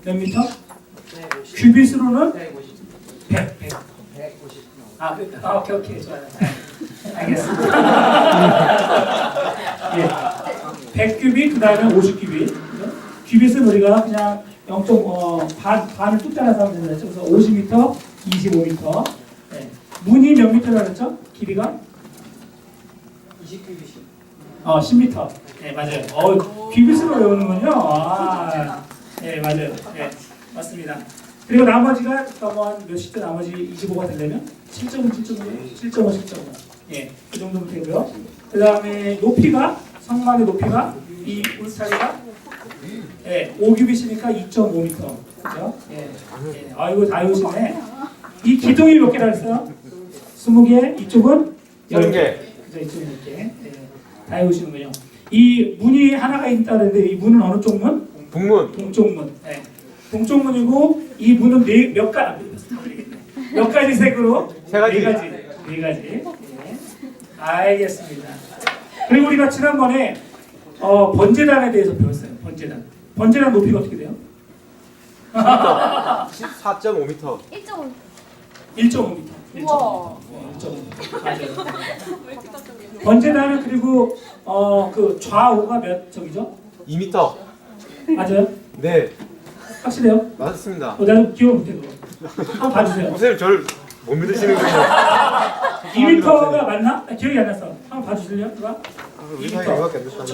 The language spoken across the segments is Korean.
몇 미터? 큐빗으로는 150. 100. 150. 오케이, 좋아요. 알겠습니다. 예. 100큐빗, 그 다음에 50큐빗. 큐빗은 우리가 그냥 0.5, 반을 뚝 잘라서 하면 된다. 그래서 50m, 25m. 예. 문이 몇 미터라고 했죠? 길이가? 20큐빗이. 10m. 네, 맞아요. 큐빗으로 외우는군요. 네, 맞아요. 네, 맞습니다. 그리고 나머지가 몇 시대 나머지 25가 되려면 7.5. 예, 그 정도면 되고요. 그 다음에 높이가, 성막의 높이가, 이 울타리가 5큐빗이니까 2.5m. 그죠? 예. 이거 다 외우시네. 이 기둥이 몇 개라 했어요? 20개, 이쪽은 10개. 그죠, 이쪽은 10개. 예. 다 외우시는군요. 이 문이 하나가 있다는데 이 문은 어느 쪽 문? 북문. 동쪽 문. 네. 동쪽 문이고 이 문은 몇 가지 색으로? 세 가지. 네 가지. 네. 알겠습니다. 그리고 우리가 지난번에 번제단에 대해서 배웠어요. 번제단. 번제단 높이가 어떻게 돼요? 14.5m. 1.5m. 우와. 1.5m. 맞아요. 번제단은 그리고 그 좌우가 몇 점이죠? 2m. 맞아요? 네, 확실해요? 맞습니다. 나도 기억 못해 그거. 한번 봐주세요. 선생님 저를 못 믿으시는군요. 2m가 맞나? 기억이 안 났어. 한번 봐주실래요? 누가? 우리 사이 이거밖에 안 됐다.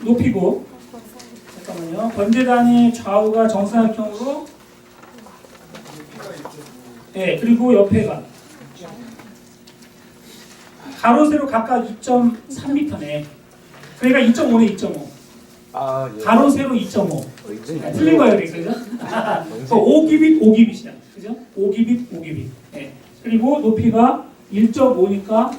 높이고. 잠깐만요. 번제단이 좌우가 정사각형으로. 네, 그리고 옆에가 가로 세로 각각 2.3m네. 그러니까 2.5네, 2.5. 예. 가로 세로 2.5. 틀린 거예요, 그죠? 5기빗, 5기빗이야. 그죠? 5기빗, 5기빗. 네. 그리고 높이가 1.5니까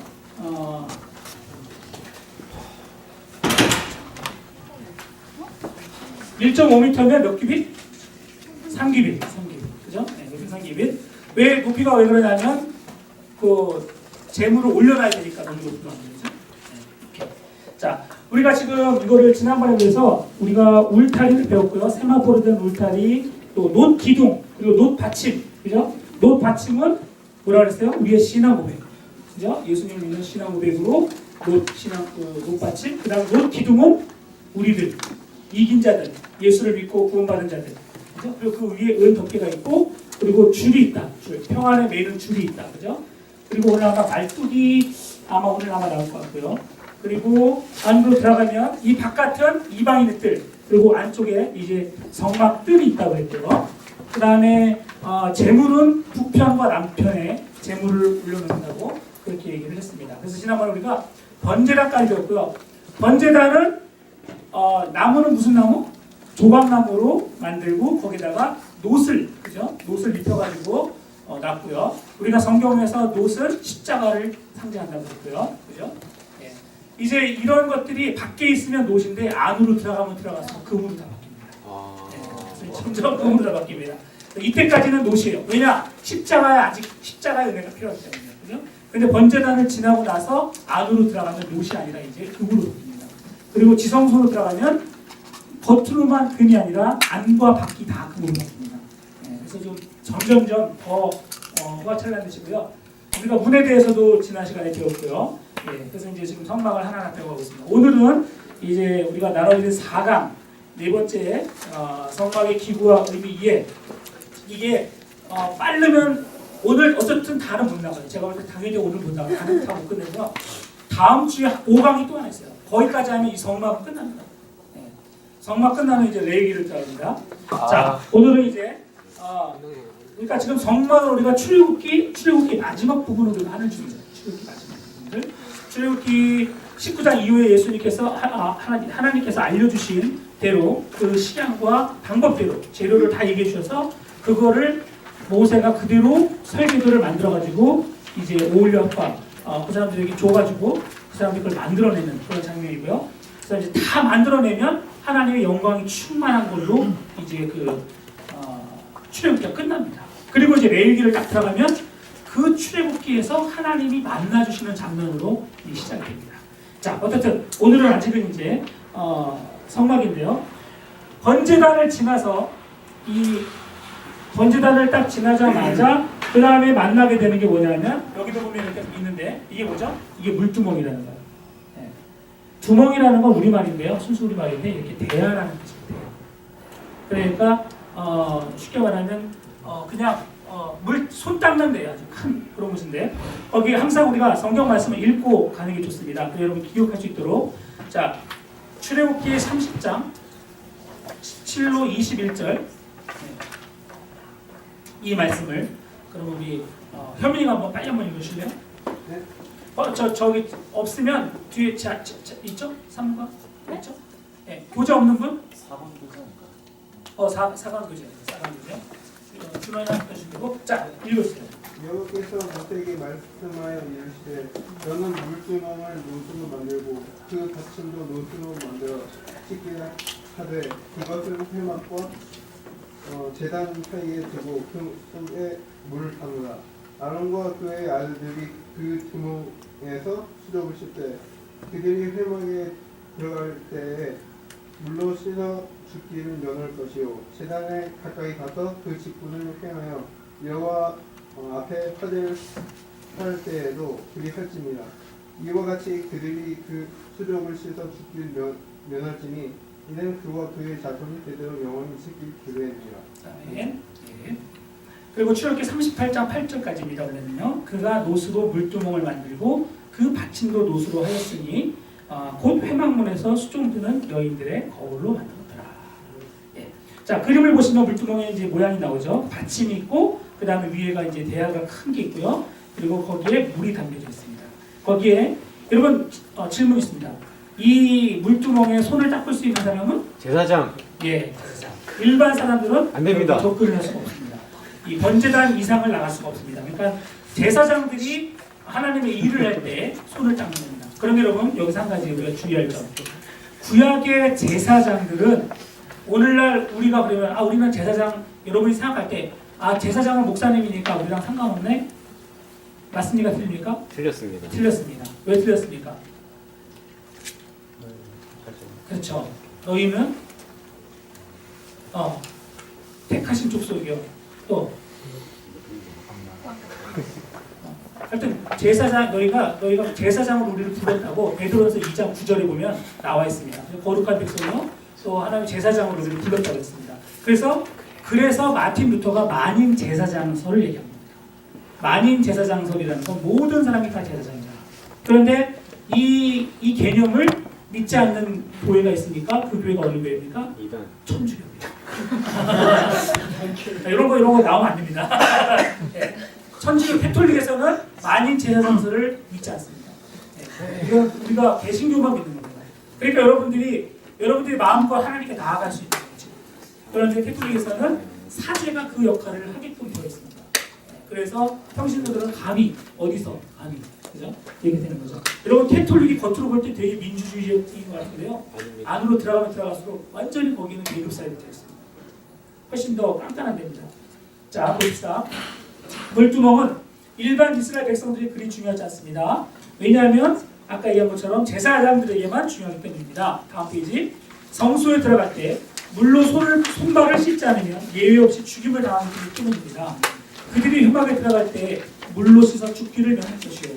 1.5m면 몇 기빗? 3기빗. 그죠? 네, 높이 3기빗. 왜 높이가 왜 그러냐면 그 재물을 올려놔야 되니까 너무 높이가 안 되죠. 네. 자, 우리가 지금 이거를 지난번에 비해서 우리가 울타리를 배웠고요. 세마포로 된 울타리, 또 놋 기둥, 그리고 놋 받침, 그죠? 놋 받침은 뭐라 그랬어요? 우리의 신앙 고백, 그죠? 예수님 믿는 신앙 고백으로 놋 받침, 그다음 놋 기둥은 우리들 이긴 자들, 예수를 믿고 구원받은 자들, 그죠? 그리고 그 위에 은 덮개가 있고, 그리고 줄이 있다, 평안에 매는 줄이 있다, 그죠? 그리고 오늘 아마 말뚝이 오늘 나올 것 같고요. 그리고 안으로 들어가면 이 바깥은 이방인의 뜰, 그리고 안쪽에 이제 성막 뜰이 있다고 했고요. 그 다음에 재물은 북편과 남편에 재물을 올려놓는다고 그렇게 얘기를 했습니다. 그래서 지난번에 우리가 번제단까지 배웠고요. 번제단은 나무는 무슨 나무? 조각나무로 만들고 거기다가 놋을, 그죠? 놋을 입혀가지고 놨고요. 우리가 성경에서 놋은 십자가를 상징한다고 했고요. 그죠? 이제 이런 것들이 밖에 있으면 놋인데 안으로 들어가면 들어가서 금으로 다 바뀝니다. 네, 점점 금으로 다 바뀝니다. 이때까지는 놋이에요. 왜냐? 십자가의 은혜가 필요하기 때문에. 그죠? 근데 번제단을 지나고 나서 안으로 들어가면 놋이 아니라 이제 금으로 바뀝니다. 그리고 지성소로 들어가면 겉으로만 금이 아니라 안과 밖이 다 금으로 바뀝니다. 네, 그래서 좀 점점점 더 휘황찬란해지고요. 우리가 문에 대해서도 지난 시간에 배웠고요. 예, 그래서 이제 지금 성막을 하나하나 배워가고 있습니다. 오늘은 이제 우리가 나눠진 4강 네 번째 성막의 기구와 의미 2에 이게 빠르면 오늘 어쨌든 다는 못 나가요. 제가 볼 때 당연히 오늘 못 나가요. 다는 다 못 끝내고요. 다음 주에 5강이 또 하나 있어요. 거기까지 하면 이 성막은 끝납니다. 예, 성막 끝나면 이제 레위기를 들어갑니다. 자, 오늘은 이제 그러니까 지금 성막을 우리가 출애굽기 마지막 부분을 우리가 하는 중이죠. 출애굽기 마지막 부분들. 출애굽기 19장 이후에 예수님께서 하나님께서 알려주신 대로 그 식양과 방법대로 재료를 다 얘기해 주셔서 그거를 모세가 그대로 설계도를 만들어 가지고 이제 오일려합과 그 사람들에게 줘가지고 그 사람들이 그걸 만들어내는 그런 장면이고요. 그래서 이제 다 만들어내면 하나님의 영광이 충만한 걸로 이제 출애굽기가 끝납니다. 그리고 이제 레위기를 딱 들어가면 그 출애굽기에서 하나님이 만나주시는 장면으로 시작됩니다. 자, 어쨌든 오늘은 아직은 이제 성막인데요. 번제단을 지나서 이 번제단을 딱 지나자마자 그 다음에 만나게 되는 게 뭐냐면 여기도 보면 이렇게 있는데 이게 뭐죠? 이게 물두멍이라는 거예요. 예. 두멍이라는 건 우리말인데요. 순수 우리말인데 이렇게 대야라는 뜻이에요. 그러니까 쉽게 말하면 그냥 물 손 닦는 데 아주 큰 그런 곳인데 거기 항상 우리가 성경 말씀을 읽고 가는 게 좋습니다. 그래서 여러분 기억할 수 있도록 자 출애굽기 30장 17로 21절 이 말씀을 그럼 우리 현민이가 한번 빨리 한번 읽으실래요? 네. 저기 없으면 뒤에 있죠? 3번 있죠? 네. 교재 없는 분? 4번 교사인가? 4강 교재. 4강 교재. 준원이 한번 주시고 자 읽으세요. 여호와께서 모세에게 말씀하여 이르시되 너는 물두멍을 노수로 만들고 그 받침도 노수로 만들어 씻기라 하되 그것을 회막과 제단 사이에 두고 그 속에 물을 담으라. 아론과 그의 아들들이 그 두멍에서 수족을 씻되 그들이 회막에 들어갈 때에 물로 씻어 죽기를 면할 것이요 제단에 가까이 가서 그 직분을 행하여 여호와 앞에 화제를 할 때에도 그리 할지니라. 이와 같이 그들이 그 수족을 씻어 죽기를 면할지니 이는 그와 그의 자손이 대대로 영원히 지킬 기회입니다. 아멘. 네. 그리고 출애굽기 38장 8절까지입니다. 원래는요. 그가 노수로 물두멍을 만들고 그 받침도 노수로 하였으니 곧 회막문에서 수종드는 여인들의 거울로 만들었더라. 예. 자 그림을 보시면 물두멍에 이제 모양이 나오죠. 받침이 있고 그 다음에 위에가 이제 대야가 큰 게 있고요. 그리고 거기에 물이 담겨져 있습니다. 거기에 여러분 질문 있습니다. 이 물두멍에 손을 닦을 수 있는 사람은 제사장. 예, 제사장. 일반 사람들은 안 됩니다. 접근을 할 수가 없습니다. 이 번제단 이상을 나갈 수가 없습니다. 그러니까 제사장들이 하나님의 일을 할 때 손을 닦는 겁니다. 그런데 여러분 여기서 한 가지 우리가 주의할 점. 구약의 제사장들은 오늘날 우리가 그러면 우리는 제사장 여러분이 생각할 때 제사장은 목사님이니까 우리랑 상관없네? 맞습니까? 틀립니까? 틀렸습니다. 틀렸습니다. 왜 틀렸습니까? 그렇죠. 너희는 택하신 족속이요. 또 하여튼 제사장 너희가 제사장으로 우리를 불렀다고 베드로전서 2장 9절에 보면 나와 있습니다. 거룩한 백성이요. 또 하나님 제사장으로 우리를 불렀다고 했습니다. 그래서 마틴 루터가 만인 제사장서를 얘기합니다. 만인 제사장설이라는 건 모든 사람이 다 제사장이다. 그런데 이 개념을 믿지 않는 교회가 있으니까 그 교회가 어느 교회입니까? 이단. 천주교입니다. 이런 거 나오면 안 됩니다. 네. 천주교 캐톨릭에서는 만인 제사장설을 믿지 않습니다. 네. 이건 우리가 개신교만 믿는 겁니다. 그러니까 여러분들이 마음껏 하나님께 나아갈 수 있는 거죠. 그런데 캐톨릭에서는 사제가 그 역할을 하게끔 되어 있습니다. 네. 그래서 평신도들은 감히 그죠? 이렇게 되는 거죠. 여러분 캐톨릭이 겉으로 볼 때 되게 민주주의적인 것 같은데요. 안으로 들어가면 들어갈수록 완전히 거기는 계급 사회로 되어 있습니다. 훨씬 더 깐깐한 데입니다. 자 봅시다. 물두멍은 일반 이스라엘 백성들이 그리 중요하지 않습니다. 왜냐하면 아까 얘기한 것처럼 제사장들에게만 중요하기 때문입니다. 다음 페이지. 성소에 들어갈 때 물로 손발을 씻지 않으면 예외 없이 죽임을 당하기 때문입니다. 그들이 흠막에 들어갈 때 물로 씻어 죽기를 면할 것이요.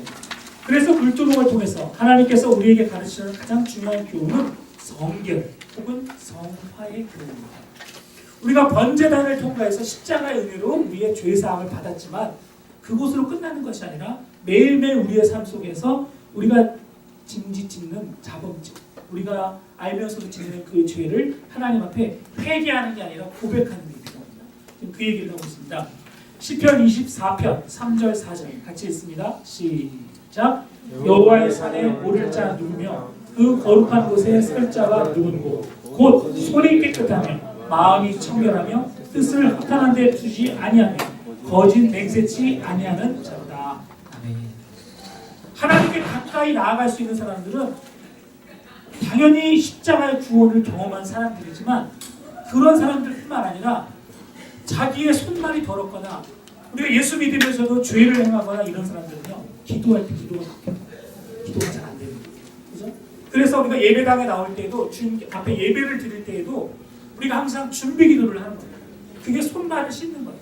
그래서 물두멍을 통해서 하나님께서 우리에게 가르치는 가장 중요한 교훈은 성결 혹은 성화의 교훈입니다. 우리가 번제단을 통과해서 십자가의 은혜로 우리의 죄사함을 받았지만 그곳으로 끝나는 것이 아니라 매일매일 우리의 삶 속에서 우리가 짓는 자범죄, 우리가 알면서도 짓는 그 죄를 하나님 앞에 회개하는 게 아니라 고백하는 일이 필요합니다. 지금 그 얘기를 하고 있습니다. 시편 24편 3절 4절 같이 읽습니다. 시작. 여호와의 산에 오를 자 누구며 그 거룩한 곳에 설 자가 누구고 곧 손이 깨끗하며 마음이 청결하며 뜻을 허탄한 데 두지 아니하며 거짓 맹세치 아니하는 자다. 하나님께 가까이 나아갈 수 있는 사람들은 당연히 십자가의 구원을 경험한 사람들이지만 그런 사람들뿐만 아니라 자기의 손발이 더럽거나 우리가 예수 믿으면서도 죄를 행하거나 이런 사람들은요 기도할 때 기도가 잘 안 됩니다. 그죠? 그래서 우리가 예배당에 나올 때에도 주님 앞에 예배를 드릴 때에도 우리가 항상 준비 기도를 하는 거예요. 그게 손발을 씻는 거예요.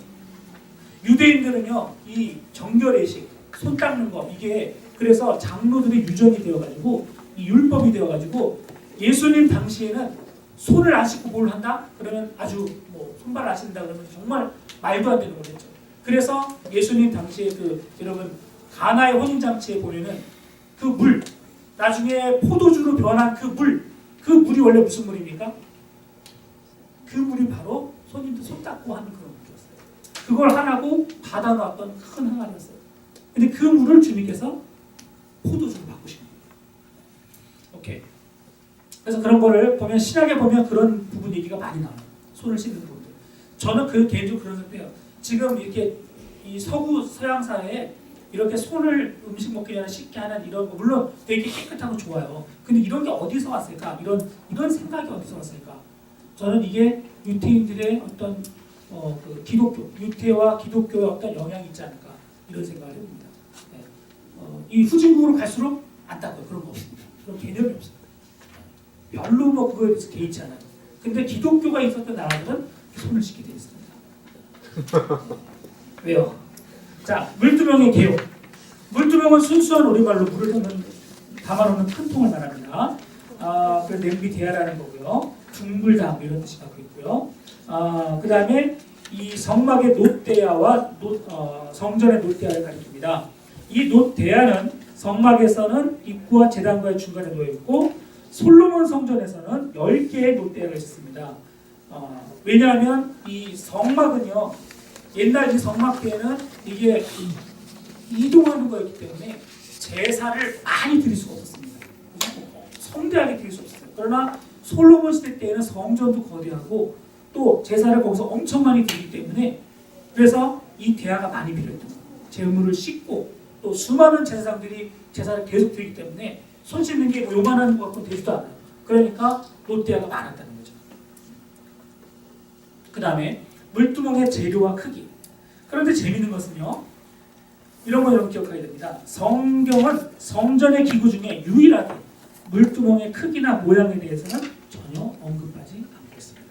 유대인들은요, 이 정결의식, 손 닦는 거, 이게 그래서 장로들의 유전이 되어가지고 이 율법이 되어가지고 예수님 당시에는 손을 안 씻고 뭘 한다? 그러면 아주 뭐 손발을 안 씻는다 그러면 정말 말도 안 되는 거겠죠. 그래서 예수님 당시에 그 여러분 가나의 혼인잔치에 보면은 그 물, 나중에 포도주로 변한 그 물이 원래 무슨 물입니까? 그 물이 바로 손님들 손 닦고 하는 그런 물이었어요. 그걸 하나고 받아놨던 큰 항아리였어요. 근데 그 물을 주님께서 포도주로 바꾸신 거예요. 오케이. 그래서 그런 거를 보면 신약에 보면 그런 부분 얘기가 많이 나와요. 손을 씻는 부분들. 저는 그 개인적으로 그런 생각해요. 지금 이렇게 이 서구 서양 사회에 이렇게 손을 음식 먹기 전에 씻게 하는 이런 거 물론 되게 깨끗하고 좋아요. 근데 이런 게 어디서 왔을까? 이런 생각이 어디서 왔을까? 저는 이게 유태인들의 어떤 그 기독교, 유태와 기독교의 어떤 영향이 있지 않을까 이런 생각을 해봅니다. 네. 이 후진국으로 갈수록 안 닦아요. 그런 거 없습니다. 그런 개념이 없어요. 별로 뭐 그거에 대해서 개의치 않아요. 근데 기독교가 있었던 나라들은 손을 씻게 되어 있습니다. 왜요? 자, 물두멍의 개요. 물두멍은 순수한 우리말로 물을 담아놓는 큰 통을 말합니다. 그 냄비 대야라는 거고요. 둥글담 이런 뜻이 갖고 있고요. 그 다음에 이 성막의 놋대야와 성전의 놋대야를 가리킵니다. 이 놋대야는 성막에서는 입구와 제단과의 중간에 놓여 있고 솔로몬 성전에서는 10개의 놋대야가 있었습니다. 왜냐하면 이 성막은요. 옛날 이 성막 때에는 이게 이동하는 거였기 때문에 제사를 많이 드릴 수가 없었습니다. 성대하게 드릴 수 없었어요. 그러나 솔로몬 시대 때에는 성전도 거대하고 또 제사를 거기서 엄청 많이 드리기 때문에 그래서 이 대야가 많이 필요했던 거예요. 제물을 씻고 또 수많은 제사장들이 제사를 계속 드리기 때문에 손 씻는 게 뭐 요만한 것 같고 되지도 않아요. 그러니까 롯대야가 많았다는 거죠. 그 다음에 물두멍의 재료와 크기. 그런데 재미있는 것은요. 이런 거 여러분 기억하게 됩니다. 성경은 성전의 기구 중에 유일하게 물두멍의 크기나 모양에 대해서는 전혀 언급하지 않고 있습니다.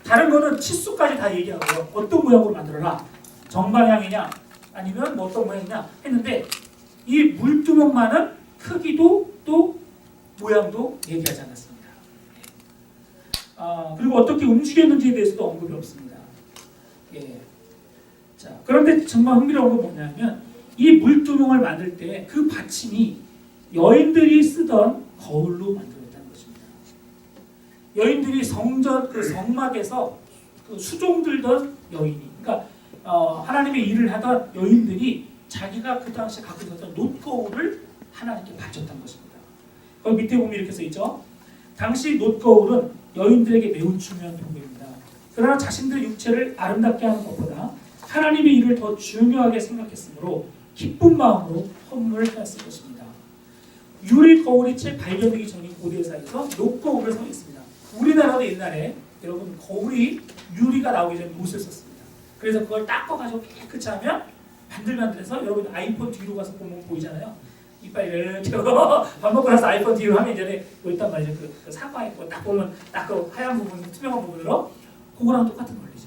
다른 거는 치수까지 다 얘기하고요. 어떤 모양으로 만들어라. 정방향이냐 아니면 뭐 어떤 모양이냐 했는데 이 물두멍만은 크기도 또 모양도 얘기하지 않았습니다. 그리고 어떻게 움직였는지에 대해서도 언급이 없습니다. 예. 자, 그런데 정말 흥미로운 건 뭐냐면 이 물두멍을 만들 때 그 받침이 여인들이 쓰던 거울로 만들어졌다는 것입니다. 여인들이 성전 그 성막에서 그 수종 들던 여인이, 그러니까 하나님의 일을 하던 여인들이 자기가 그 당시에 갖고 있었던 놋거울을 하나님께 바쳤다는 것입니다. 거기 밑에 보면 이렇게 써 있죠. 당시 놋거울은 여인들에게 매우 중요한 도구입니다. 그러나 자신들의 육체를 아름답게 하는 것보다 하나님의 일을 더 중요하게 생각했으므로 기쁜 마음으로 헌물하였을 것입니다. 유리 거울이 채 발견되기 전인 고대 사회에서 놋거울을 사용했습니다. 우리나라도 옛날에 여러분 거울이 유리가 나오기 전에 놋을 썼습니다. 그래서 그걸 닦아가지고 깨끗이 하면 반들반들해서 여러분 아이폰 뒤로 가서 보면 보이잖아요. 이빨 이렇게 밥 먹고 나서 아이폰 뒤로 하면 이제 뭐 있단 말이죠. 그 사과 있고 딱 보면 딱 그 하얀 부분, 투명한 부분으로 그거랑 똑같은 원리죠.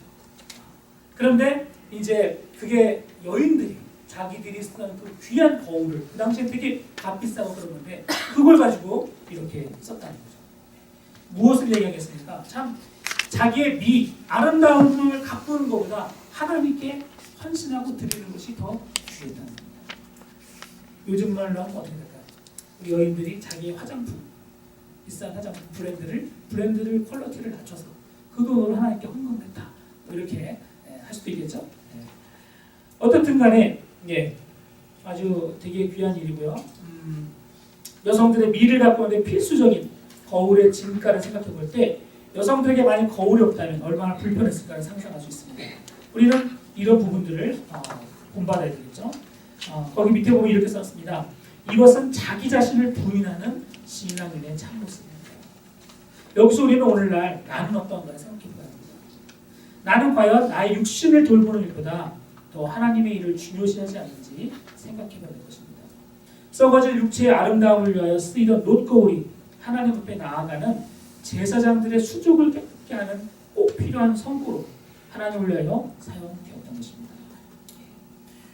그런데 이제 그게 여인들이 자기들이 쓰던 그 귀한 거울을 그 당시에 되게 값비싸고 그런 건데 그걸 가지고 이렇게 썼다는 거죠. 무엇을 얘기하겠습니까? 참 자기의 미, 아름다움을 가꾸는 것보다 하나님께 헌신하고 드리는 것이 더 귀했다는 겁니다. 요즘 말로 하면 어떻게 될까요? 우리 여인들이 자기의 화장품, 비싼 화장품 브랜드를 퀄리티를 낮춰서 그 돈으로 하나님께 헌금했다. 이렇게 할 수도 있겠죠. 어떻든 간에 아주 되게 귀한 일이고요. 여성들의 미를 가꾸는데 필수적인 거울의 진가를 생각해 볼 때 여성들에게 만약 거울이 없다면 얼마나 불편했을까를 상상할 수 있습니다. 우리는 이런 부분들을 본받아야 되겠죠. 거기 밑에 보면 이렇게 썼습니다. 이것은 자기 자신을 부인하는 신앙인의 참모습입니다. 여기서 우리는 오늘날 나는 어떤가 생각해 봐야 합니다. 나는 과연 나의 육신을 돌보는 일보다 더 하나님의 일을 중요시하지 않는지 생각해 봐야 될 것입니다. 썩어질 육체의 아름다움을 위하여 쓰이던 놋거울이 하나님 앞에 나아가는 제사장들의 수족을 깨끗게 하는 꼭 필요한 성구로 하나님을 위하여 사용되었던 것입니다.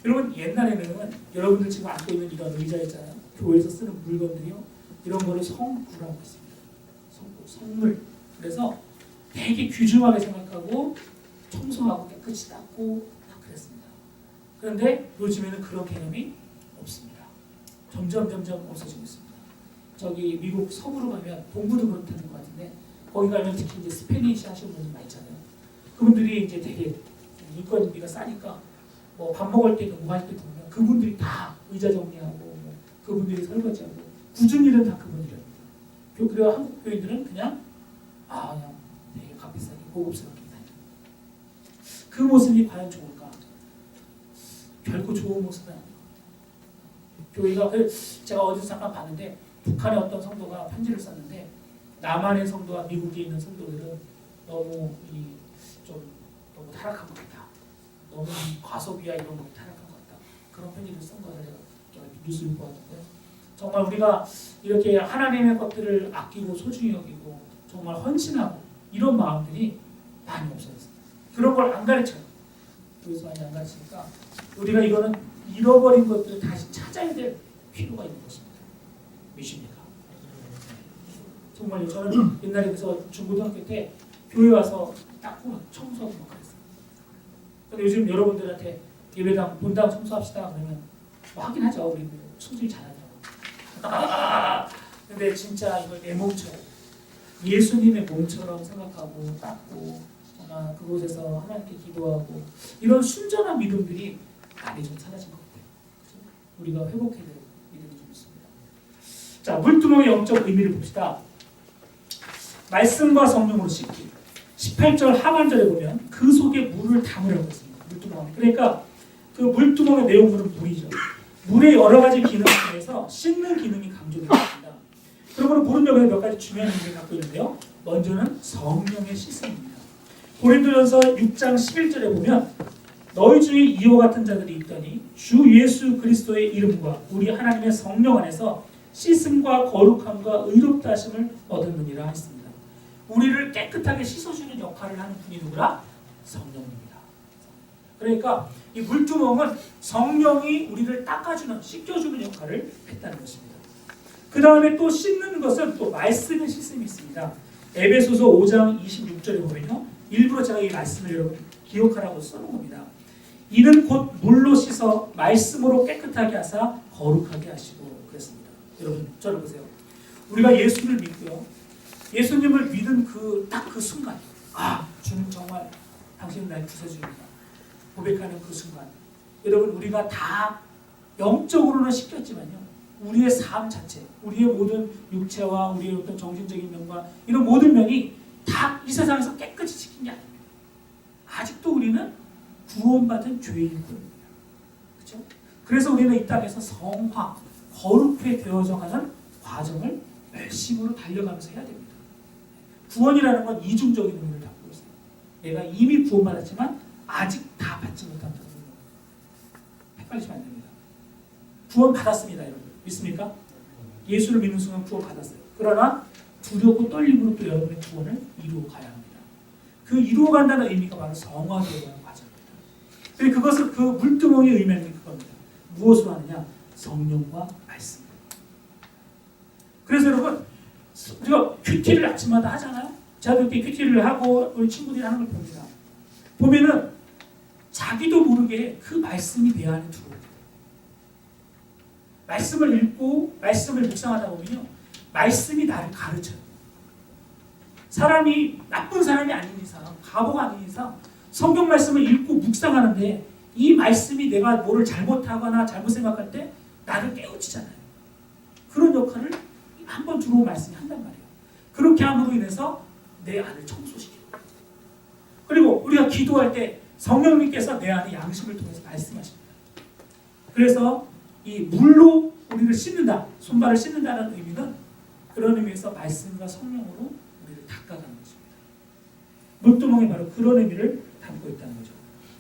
여러분 옛날에는 여러분들 지금 앉고 있는 이런 의자 있잖아요. 교회에서 쓰는 물건들이요. 이런 거를 성구라고 했습니다. 성구, 성물. 그래서 되게 귀중하게 생각하고 청소하고 깨끗이 닦고 다 그랬습니다. 그런데 요즘에는 그런 개념이 없습니다. 점점 없어지고 있습니다. 저기 미국 서부로 가면 동부도 그렇다는 것 같은데 거기 가면 특히 이제 스페니시 하시는 분들 많이 있잖아요. 그분들이 이제 되게 인건비가 싸니까 뭐 밥 먹을 때도 뭐 할 때도 보면 그분들이 다 의자 정리하고 뭐 그분들이 설거지하고 굳은 일은 다 그분들입니다. 그리고 한국 교인들은 그냥 그냥 되게 값비싸게 고급스럽게 다니는 그 모습이 과연 좋을까? 결코 좋은 모습은 아니에요. 교회가 제가 어디서 잠깐 봤는데 북한의 어떤 성도가 편지를 썼는데 남한의 성도와 미국에 있는 성도들은 너무 너무 타락한 것 같다. 너무 과소비와 이런 것이 타락한 것 같다. 그런 편지를 쓴 거를 제가 뉴스를 보았는데 정말 우리가 이렇게 하나님의 것들을 아끼고 소중히 여기고 정말 헌신하고 이런 마음들이 많이 없어졌습니다. 그런 걸 안 가르쳐요. 그래서 많이 안 가르치니까 우리가 이거는 잃어버린 것들을 다시 찾아야 될 필요가 있는 것입니다. 믿습니까? 정말요. 저는 옛날에 그래서 중고등학교 때 교회 와서 닦고 청소하고 막 그랬어요. 근데 요즘 여러분들한테 예배당 본당 청소합시다 그러면 뭐 하긴 하죠. 우리 청소를 잘하더라고. 근데 진짜 이걸 내 몸처럼 예수님의 몸처럼 생각하고 닦고 정말 그곳에서 하나님께 기도하고 이런 순전한 믿음들이 많이 좀 사라진 것 같아요. 우리가 회복해야 될 믿음이 좀 있습니다. 자, 물두멍의 영적 의미를 봅시다. 말씀과 성령으로 씻기. 18절 하반절에 보면 그 속에 물을 담으라고 했습니다. 물두멍. 그러니까 그 물두멍의 내용물은 물이죠. 물의 여러 가지 기능 중에서 씻는 기능이 강조되어 있습니다. 그러므로 물은 여기에 몇 가지 중요한 의미를 갖고 있는데요. 먼저는 성령의 씻음입니다. 고린도전서 6장 11절에 보면 너희 중에 이와 같은 자들이 있더니 주 예수 그리스도의 이름과 우리 하나님의 성령 안에서 씻음과 거룩함과 의롭다 하심을 얻었느니라 했습니다. 우리를 깨끗하게 씻어주는 역할을 하는 분이 누구라? 성령입니다. 그러니까 이 물두멍은 성령이 우리를 닦아주는, 씻겨주는 역할을 했다는 것입니다. 그 다음에 또 씻는 것은 또 말씀의 씻음이 있습니다. 에베소서 5장 26절에 보면요. 일부러 제가 이 말씀을 여러분 기억하라고 써놓은 겁니다. 이는 곧 물로 씻어 말씀으로 깨끗하게 하사 거룩하게 하시고 그랬습니다. 여러분 저를 보세요. 우리가 예수를 믿고요. 예수님을 믿은 딱 그 순간 주님 정말 당신은 나의 구세주입니다. 고백하는 그 순간 여러분 우리가 다 영적으로는 씻겼지만요. 우리의 삶 자체, 우리의 모든 육체와 우리의 어떤 정신적인 면과 이런 모든 면이 다 이 세상에서 깨끗이 지킨 게 아닙니다. 아직도 우리는 구원받은 죄인일 뿐입니다. 그렇죠? 그래서 우리는 이 땅에서 성화, 거룩해 되어져 가는 과정을 열심으로 달려가면서 해야 됩니다. 구원이라는 건 이중적인 의미를 담고 있어요. 내가 이미 구원받았지만 아직 다 받지 못한다는 의미. 헷갈리시면 안 됩니다. 구원받았습니다, 여러분. 믿습니까? 예수를 믿는 순간 구원받았어요. 그러나 두렵고 떨림으로 또 여러분의 구원을 이루어 가야 합니다. 그 이루어 간다는 의미가 바로 성화되어야 하는 과정입니다. 그리고 그것을 그 물두멍의 의미는 그겁니다. 무엇으로 하느냐? 성령과 말씀. 그래서 여러분 우리가 큐티를 아침마다 하잖아요. 제가 그때 큐티를 하고 우리 친구들이 하는 걸 봅니다. 보면은 자기도 모르게 그 말씀이 내 안에 들어옵니다. 말씀을 읽고 말씀을 묵상하다 보면요. 말씀이 나를 가르쳐요. 사람이 나쁜 사람이 아닌 이상, 바보가 아닌 이상 성경 말씀을 읽고 묵상하는데 이 말씀이 내가 뭐를 잘못하거나 잘못 생각할 때 나를 깨우치잖아요. 그런 역할을 한번 들어온 말씀이 한단 말이에요. 그렇게 함으로 인해서 내 안을 청소시키고 그리고 우리가 기도할 때 성령님께서 내 안에 양심을 통해서 말씀하십니다. 그래서 이 물로 우리를 씻는다, 손발을 씻는다는 의미는 그런 의미에서 말씀과 성령으로 우리를 닦아가는 것입니다. 물두멍이 바로 그런 의미를 담고 있다는 거죠.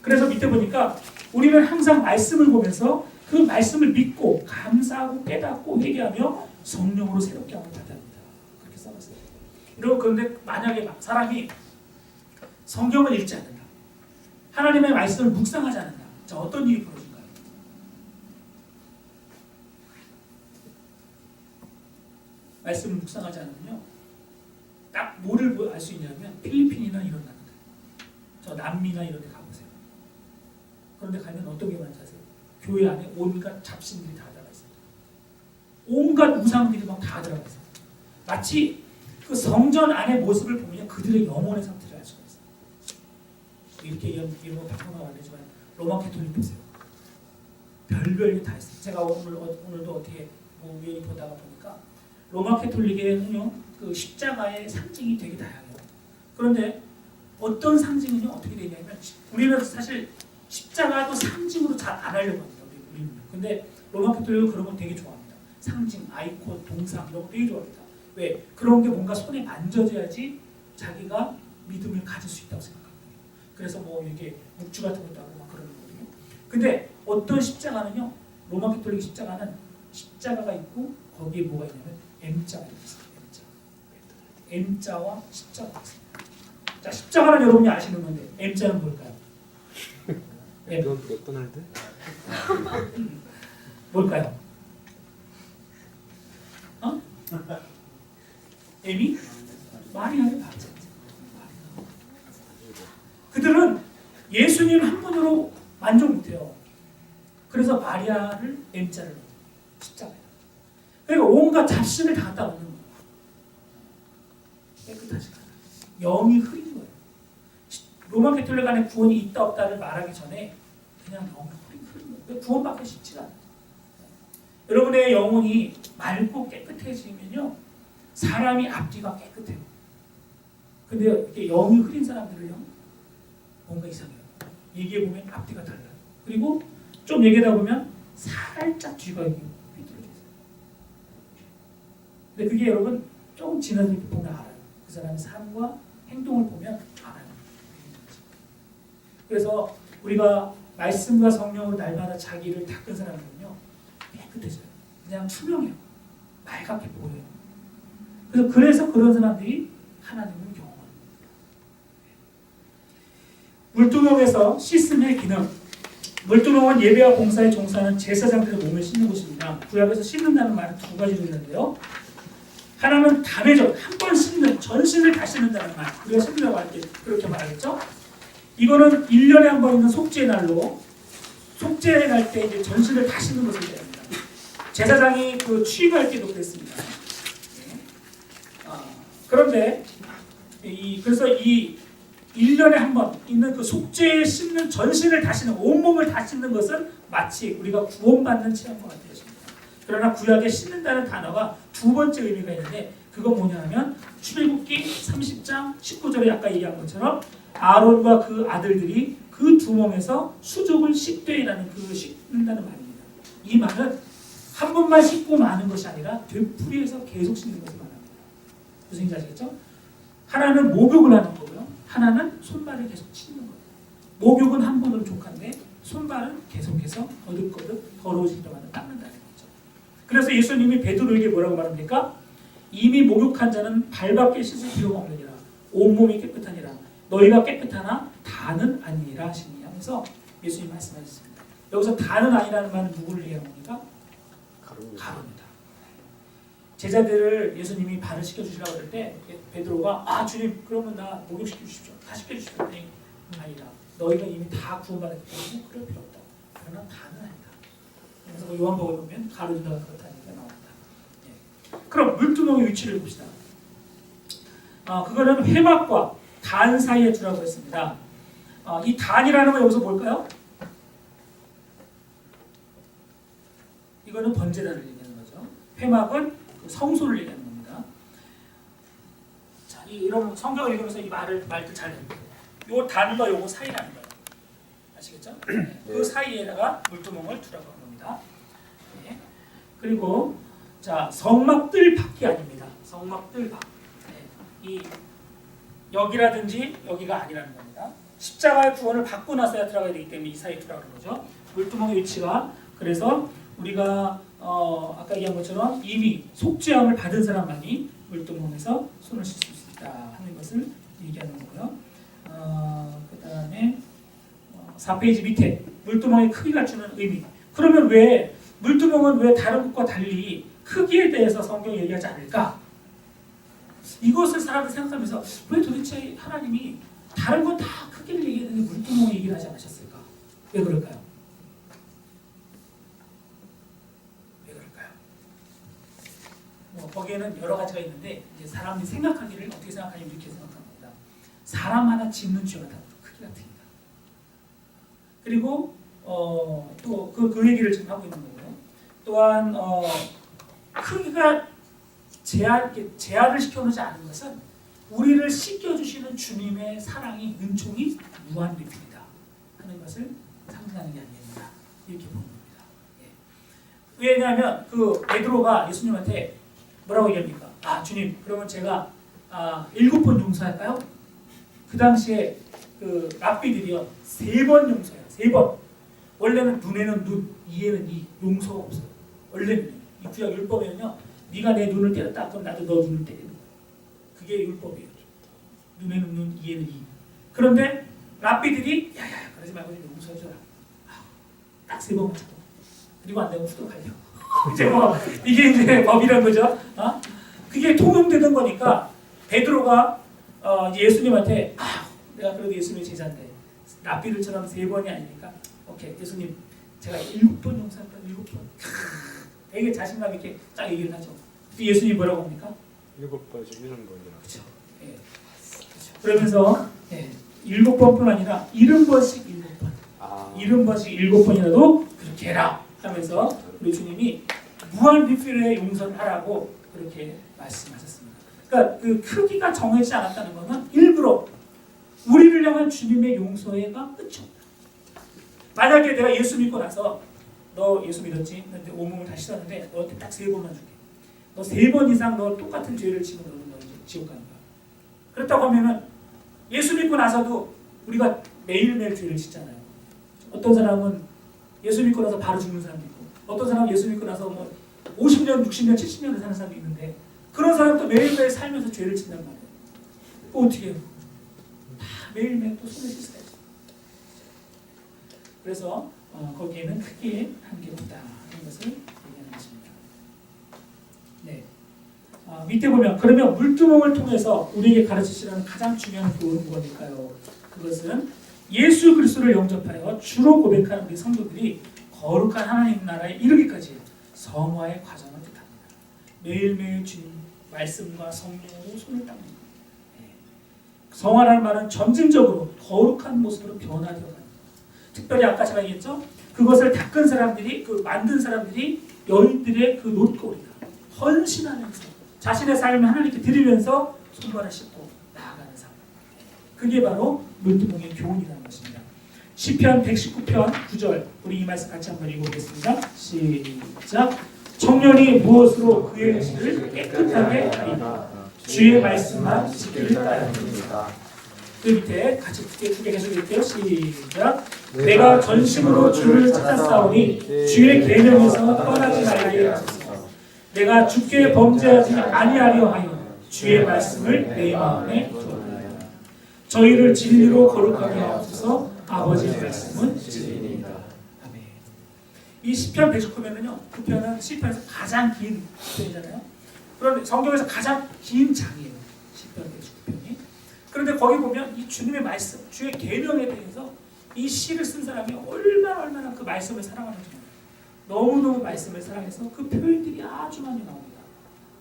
그래서 밑에 보니까 우리는 항상 말씀을 보면서 그 말씀을 믿고 감사하고 깨닫고 회개하며 성령으로 새롭게 함을 받아야 합니다. 그렇게 써봤어요. 그런데 만약에 사람이 성경을 읽지 않는다, 하나님의 말씀을 묵상하지 않는다, 자, 어떤 일이 벌어질까요? 말씀을 묵상하지 않으면요, 딱 뭐를 알 수 있냐면 필리핀이나 이런 나라들, 저 남미나 이런 데 가보세요. 그런데 가면 어떤 게 많지 아세요? 교회 안에 온갖 잡신들이 다 들어가 있어요. 온갖 우상들이 막 다 들어가 있어요. 마치 그 성전 안의 모습을 보면 그들의 영혼의 상태를 알 수가 있어요. 이렇게 얘기하면 박형아가 안 되지만 로마 캐톨릭 보세요. 별별게 다 있어요. 제가 오늘도 어떻게 우연히 보다가 보니까 로마 캐톨릭에는요, 그 십자가의 상징이 되게 다양해요. 그런데 어떤 상징은요 어떻게 되냐면, 우리는 사실 십자가도 상징으로 잘 안 하려고 합니다. 우리는. 근데 로마 캐톨릭은 그런 거 되게 좋아합니다. 상징, 아이콘, 동상 이런 거 되게 좋아합니다. 왜? 그런 게 뭔가 손에 만져져야지 자기가 믿음을 가질 수 있다고 생각합니다. 그래서 뭐 이게 묵주 같은 것도 하고 막 그러는 거거든요. 근데 어떤 십자가는요, 로마 캐톨릭 십자가는 십자가가 있고 거기에 뭐가 있냐면 M자가 있어요. M자와 십자가가 있어요. 자, 십자가는 여러분이 아시는 건데 M자는 뭘까요? M. 맥도날드? 뭘까요? 어? M이? 마리아의 박자. 그들은 예수님 한 분으로 만족 못해요. 그래서 마리아를 M자를 넣어요. 십자가에. 그러니까 온갖 잡신을 다 갖다 놓는 거예요. 깨끗하지 않아요. 영이 흐린 거예요. 로마 캐톨릭 안에 구원이 있다 없다를 말하기 전에 그냥 영이 흐린 거예요. 구원받기 쉽지가 않아요. 여러분의 영혼이 맑고 깨끗해지면요, 사람이 앞뒤가 깨끗해요. 근데 이렇게 영이 흐린 사람들은요, 뭔가 이상해요. 얘기해 보면 앞뒤가 달라요. 그리고 좀 얘기하다 보면 살짝 뒤가 휘둘러져 있어요. 근데 그게 여러분 조금 지나서 보면 알아요. 그 사람의 삶과 행동을 보면 알아요. 그래서 우리가 말씀과 성령으로 날마다 자기를 닦은 사람들은요, 깨끗해져요. 그냥 투명해요. 맑게 보여요. 그래서 그런 사람들이 하나님을 경험해요. 물두멍에서 씻음의 기능. 물두멍은 예배와 봉사에 종사하는 제사장들의 몸을 씻는 곳입니다. 구약에서 씻는다는 말은 두 가지로 있는데요. 하나는 담회전, 한 번 씻는, 전신을 다 씻는다는 말. 우리가 씻는다고 할 때 그렇게 말하겠죠. 이거는 1년에 한 번 있는 속죄의 날로, 속죄에 갈 때 이제 전신을 다 씻는 것을 얘기합니다. 제사장이 그 취임할 때도 그랬습니다. 그런데 그래서 이 1년에 한 번 있는 그 속죄에 씻는, 전신을 다 씻는, 온몸을 다 씻는 것은 마치 우리가 구원받는 체험과 같은 것입니다. 그러나 구약에 씻는다는 단어가 두 번째 의미가 있는데, 그건 뭐냐 하면 출애굽기 30장 19절에 아까 얘기한 것처럼 아론과 그 아들들이 그 두멍에서 수족을 씻되라는 그 씻는다는 말입니다. 이 말은 한 번만 씻고 마는 것이 아니라 되풀이해서 계속 씻는 것을 말합니다. 무슨 얘기인지 아시겠죠? 하나는 목욕을 하는 거고요, 하나는 손발을 계속 씻는 거예요. 목욕은 한 번으로 족한데 손발은 계속해서 거듭거듭 더러워질 때마다 닦는다는 거죠. 그래서 예수님이 베드로에게 뭐라고 말합니까? 이미 목욕한 자는 발밖에 씻을 필요가 없느니라. 온몸이 깨끗하니라. 너희가 깨끗하나 다는 아니니라 하시니 하면서 예수님이 말씀하셨습니다. 여기서 다는 아니라는 말은 누구를 얘기하는 겁니까? 가룟니다. 제자들을 예수님이 발을 씻겨주시라고 할 때 베드로가 아 주님 그러면 나 목욕시켜 주십시오. 다 씻겨주십시오. 아니라 너희가 이미 다 구원받았기 때문에 그럴 필요 없다. 그러나 다는 아니다. 그래서 요한복음에 보면 가룟유다가 그렇다는 얘기가 나옵니다. 그럼 물두멍의 위치를 봅시다. 그거는 회막과 단 사이에 두라고 했습니다. 이 단이라는 건 여기서 뭘까요? 이거는 번제단을 얘기하는 거죠. 회막은 그 성소를 얘기하는 겁니다. 자, 이런 성경을 읽으면서 이 말들 잘 해보세요. 요 단과 요거 사이라는 거예요. 아시겠죠? 그 사이에다가 물두멍을 두라고 하는 겁니다. 네. 그리고 자, 성막들 밖이 아닙니다. 성막들 밖. 네. 이 여기라든지 여기가 아니라는 겁니다. 십자가의 구원을 받고 나서야 들어가야 되기 때문에 이 사이에 두라고 하는 거죠. 물두멍의 위치가, 그래서 우리가 아까 얘기한 것처럼 이미 속죄함을 받은 사람만이 물두멍에서 손을 씻을 수 있습니다. 것이다 하는 것을 얘기하는 거고요. 그 다음에 4페이지 밑에 물두멍의 크기가 주는 의미. 그러면 왜 물두멍은 왜 다른 것과 달리 크기에 대해서 성경이 얘기하지 않을까? 이것을 사람들이 생각하면서 왜 도대체 하나님이 다른 건 다 크기를 얘기했는데 물두멍 얘기를 하지 않으셨을까? 왜 그럴까요? 왜 그럴까요? 거기에는 여러 가지가 있는데 이제 사람들이 생각하기를 어떻게 생각하냐면 이렇게 생각합니다. 사람 하나 짓는 죄가 다 크기 같으니까. 그리고 또 그 얘기를 지금 하고 있는 거고요. 또한 크기가 제한을 시켜놓지 않은 것은 우리를 씻겨주시는 주님의 사랑이 은총이 무한리필이다 하는 것을 상징하는 게 아닙니다. 이렇게 보는 겁니다. 예. 왜냐하면 그 베드로가 예수님한테 뭐라고 얘기합니까? 주님, 그러면 제가 7번 용서할까요? 그 당시에 그 랍비들이요 3번 용서해요. 3번. 원래는 눈에는 눈, 이에는 이, 용서가 없어요. 원래는 이 구약 율법에는요, 네가 내 눈을 때렸다, 그럼 나도 너 눈을 때리는 거예요. 그게 율법이에요. 눈에는 눈, 이에는 이. 그런데 랍비들이 야야 그러지 말고 용서해줘라. 딱 3번만 잡고. 그리고 안 되면 후도 갈려. 이제 이게 이제 법이란 거죠. 그게 통용되는 거니까 베드로가 이제 예수님한테 내가 그래도 예수님의 제자인데 랍비들처럼 3번이 아니니까 오케이 예수님 제가 7번 용서할까요? 7번. 되게 자신감 있게 딱 얘기를 하죠. 예수님이 뭐라고 합니까? 7번씩 70번이나. 그렇죠. 예. 그렇죠. 그러면서 7번뿐 아니라 70번씩 7번. 70번씩 7번이라도 그렇게 해라 하면서 우리 주님이 무한 리필의 용서를 하라고 그렇게 말씀하셨습니다. 그러니까 그 크기가 정해지지 않았다는 것은 일부러 우리를 향한 주님의 용서가 끝이 없다. 만약에 내가 예수 믿고 나서 너 예수 믿었지? 근데 온몸을 다 씻었는데 너한테 딱 3번만 줄게. 너 3번 이상 너 똑같은 죄를 지면 너는 너 이제 지옥 가는 거야. 그렇다고 하면은 예수 믿고 나서도 우리가 매일매일 죄를 짓잖아요. 어떤 사람은 예수 믿고 나서 바로 죽는 사람도 있고 어떤 사람은 예수 믿고 나서 뭐 50년, 60년, 70년을 사는 사람도 있는데 그런 사람도 매일매일 살면서 죄를 짓는단 말이에요. 또 어떻게 해요? 다 매일매일 또 손을 씻어야지. 그래서 거기에는 크기의 한계가 없다 하는 것을 얘기하는 것입니다. 네. 밑에 보면 그러면 물두멍을 통해서 우리에게 가르치시는 가장 중요한 교훈은 무엇일까요? 그것은 예수 그리스도를 영접하여 주로 고백하는 우리 성도들이 거룩한 하나님 나라에 이르기까지 성화의 과정을 뜻합니다. 매일매일 주님 말씀과 성령으로 손을 닦는 것. 성화라는 말은 점진적으로 거룩한 모습으로 변화되어 가는 것. 특별히 아까 제가 얘기했죠. 그것을 닦은 사람들이 그 만든 사람들이 여인들의 그 노릇거리다. 헌신하면서 자신의 삶을 하나님께 드리면서 손발을 씻고 나아가는 삶. 그게 바로 물두멍의 교훈이라는 것입니다. 시편 119편 9절 우리 이 말씀 같이 한번 읽어보겠습니다. 시작. 청년이 무엇으로 그의 의식을 깨끗하게 하리까 주의 말씀만 지키를 따릅니다. 그 밑에 같이 두 개 계속 읽게요. 시작. 내가 전심으로 주를 찾았사오니 주의 계명에서 떠나지 말라 하소서. 내가 주께 범죄하지 아니하려 하여 주의 말씀을 내 마음에 두었나이다. 저희를 진리로 거룩하게 하옵소서. 아버지의 말씀은 진리입니다. 아멘. 이 시편 119편은요. 그 편은 시편에서 가장 긴 편이잖아요. 그런데 성경에서 가장 긴 장이에요. 시편 119편이. 그런데 거기 보면 이 주님의 말씀, 주의 계명에 대해서 이 시를 쓴 사람이 얼마나 그 말씀을 사랑하는지 너무너무 말씀을 사랑해서 그 표현들이 아주 많이 나옵니다.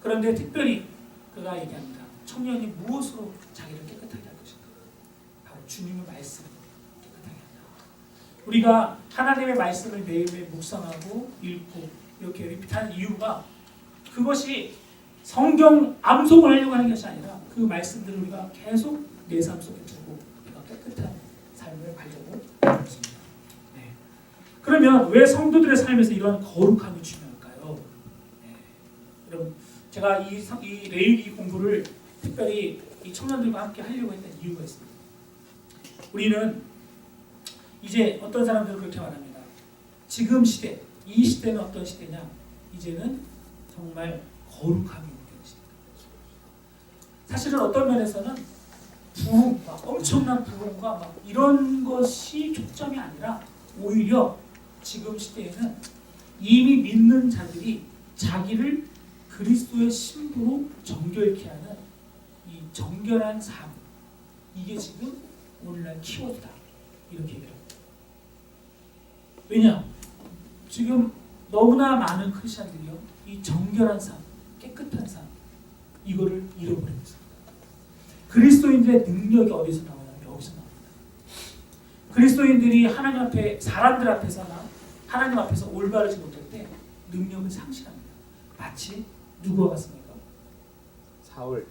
그런데 특별히 그가 얘기합니다. 청년이 무엇으로 자기를 깨끗하게 할 것인가? 바로 주님의 말씀을 깨끗하게 한다. 우리가 하나님의 말씀을 매일매일 묵상하고 읽고 이렇게 리핏하는 이유가 그것이 성경 암송을 하려고 하는 것이 아니라 그 말씀들을 우리가 계속 내 삶 속에 두고 우리가 깨끗한 삶을 가려고 하는 것입니다. 네. 그러면 왜 성도들의 삶에서 이런 거룩함이 중요할까요? 네. 여러분 제가 이 레위기 공부를 특별히 이 청년들과 함께 하려고 했던 이유가 있습니다. 우리는 이제 어떤 사람들은 그렇게 말합니다. 지금 시대, 이 시대는 어떤 시대냐? 이제는 정말 거룩함이 사실은 어떤 면에서는 부흥, 막 엄청난 부흥과 막 이런 것이 초점이 아니라 오히려 지금 시대에는 이미 믿는 자들이 자기를 그리스도의 신부로 정결케 하는 이 정결한 삶, 이게 지금 오늘날 키워드다 이렇게 얘기해요. 왜냐? 지금 너무나 많은 크리스천들이요 이 정결한 삶, 깨끗한 삶 이거를 잃어버리고 있습니다. 그리스도인들의 능력이 어디서 나오냐면 여기서 나옵니다. 그리스도인들이 하나님 앞에 사람들 앞에서나 하나님 앞에서 올바르지 못할 때 능력을 상실합니다. 마치 누구와 같습니까? 사울.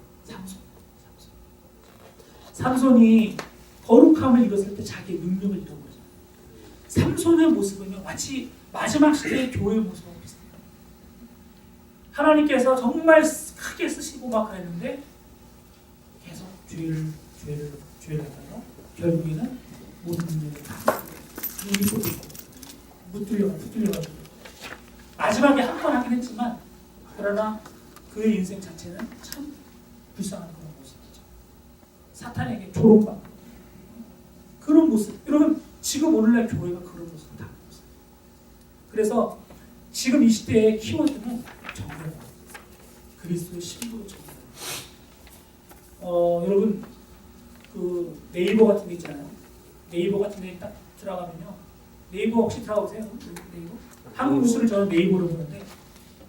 삼손이 거룩함을 잃었을 때 자기의 능력을 잃어버리죠. 삼손의 모습은요 마치 마지막 시대의 교회의 모습하고 비슷해요. 하나님께서 정말 크게 쓰시고 막 그랬는데 계속 죄를 하다가 결국에는 모든 문제를 다 붙들려가지고 마지막에 한 번 하긴 했지만 그러나 그의 인생 자체는 참 불쌍한 그런 모습이죠. 사탄에게 조롱받는 그런 모습. 여러분 지금 오늘날 교회가 그런 모습을 담고 있어요. 그래서 지금 이 시대의 키워드는 정결. 그리스도의 신부로 정결. 여러분 그 네이버 같은 데 있잖아요. 네이버 같은 데 딱 들어가면요. 네이버 혹시 들어가보세요? 네이버? 한국 뉴스를 저는 네이버로 보는데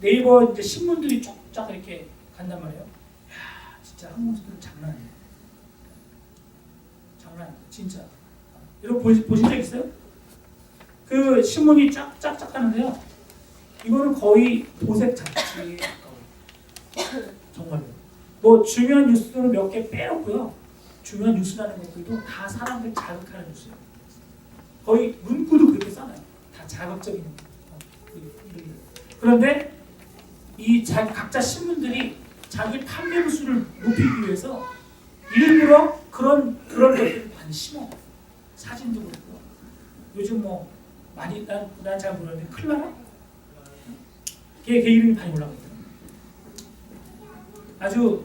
네이버 이제 신문들이 쫙 이렇게 간단 말이에요. 야 진짜 한국 뉴스는 장난 아니에요. 장난 아니에요. 진짜. 여러분 보신 적 있어요? 그 신문이 쫙 하는데요. 이거는 거의 도색 잡지에 가까워요. 정말로. 뭐 중요한 뉴스들은 몇 개 빼놓고요. 중요한 뉴스라는 것들도 다 사람들 자극하는 뉴스예요. 거의 문구도 그렇게 써놔요. 다 자극적인. 그런데 이 각자 신문들이 자기 판매 수를 높이기 위해서 일부러 그런 것들을 많이 심어. 사진도 그렇고. 요즘 뭐 많이 난 잘 모르는데 클라라? 걔 이름이 많이 올라가 있어요. 아주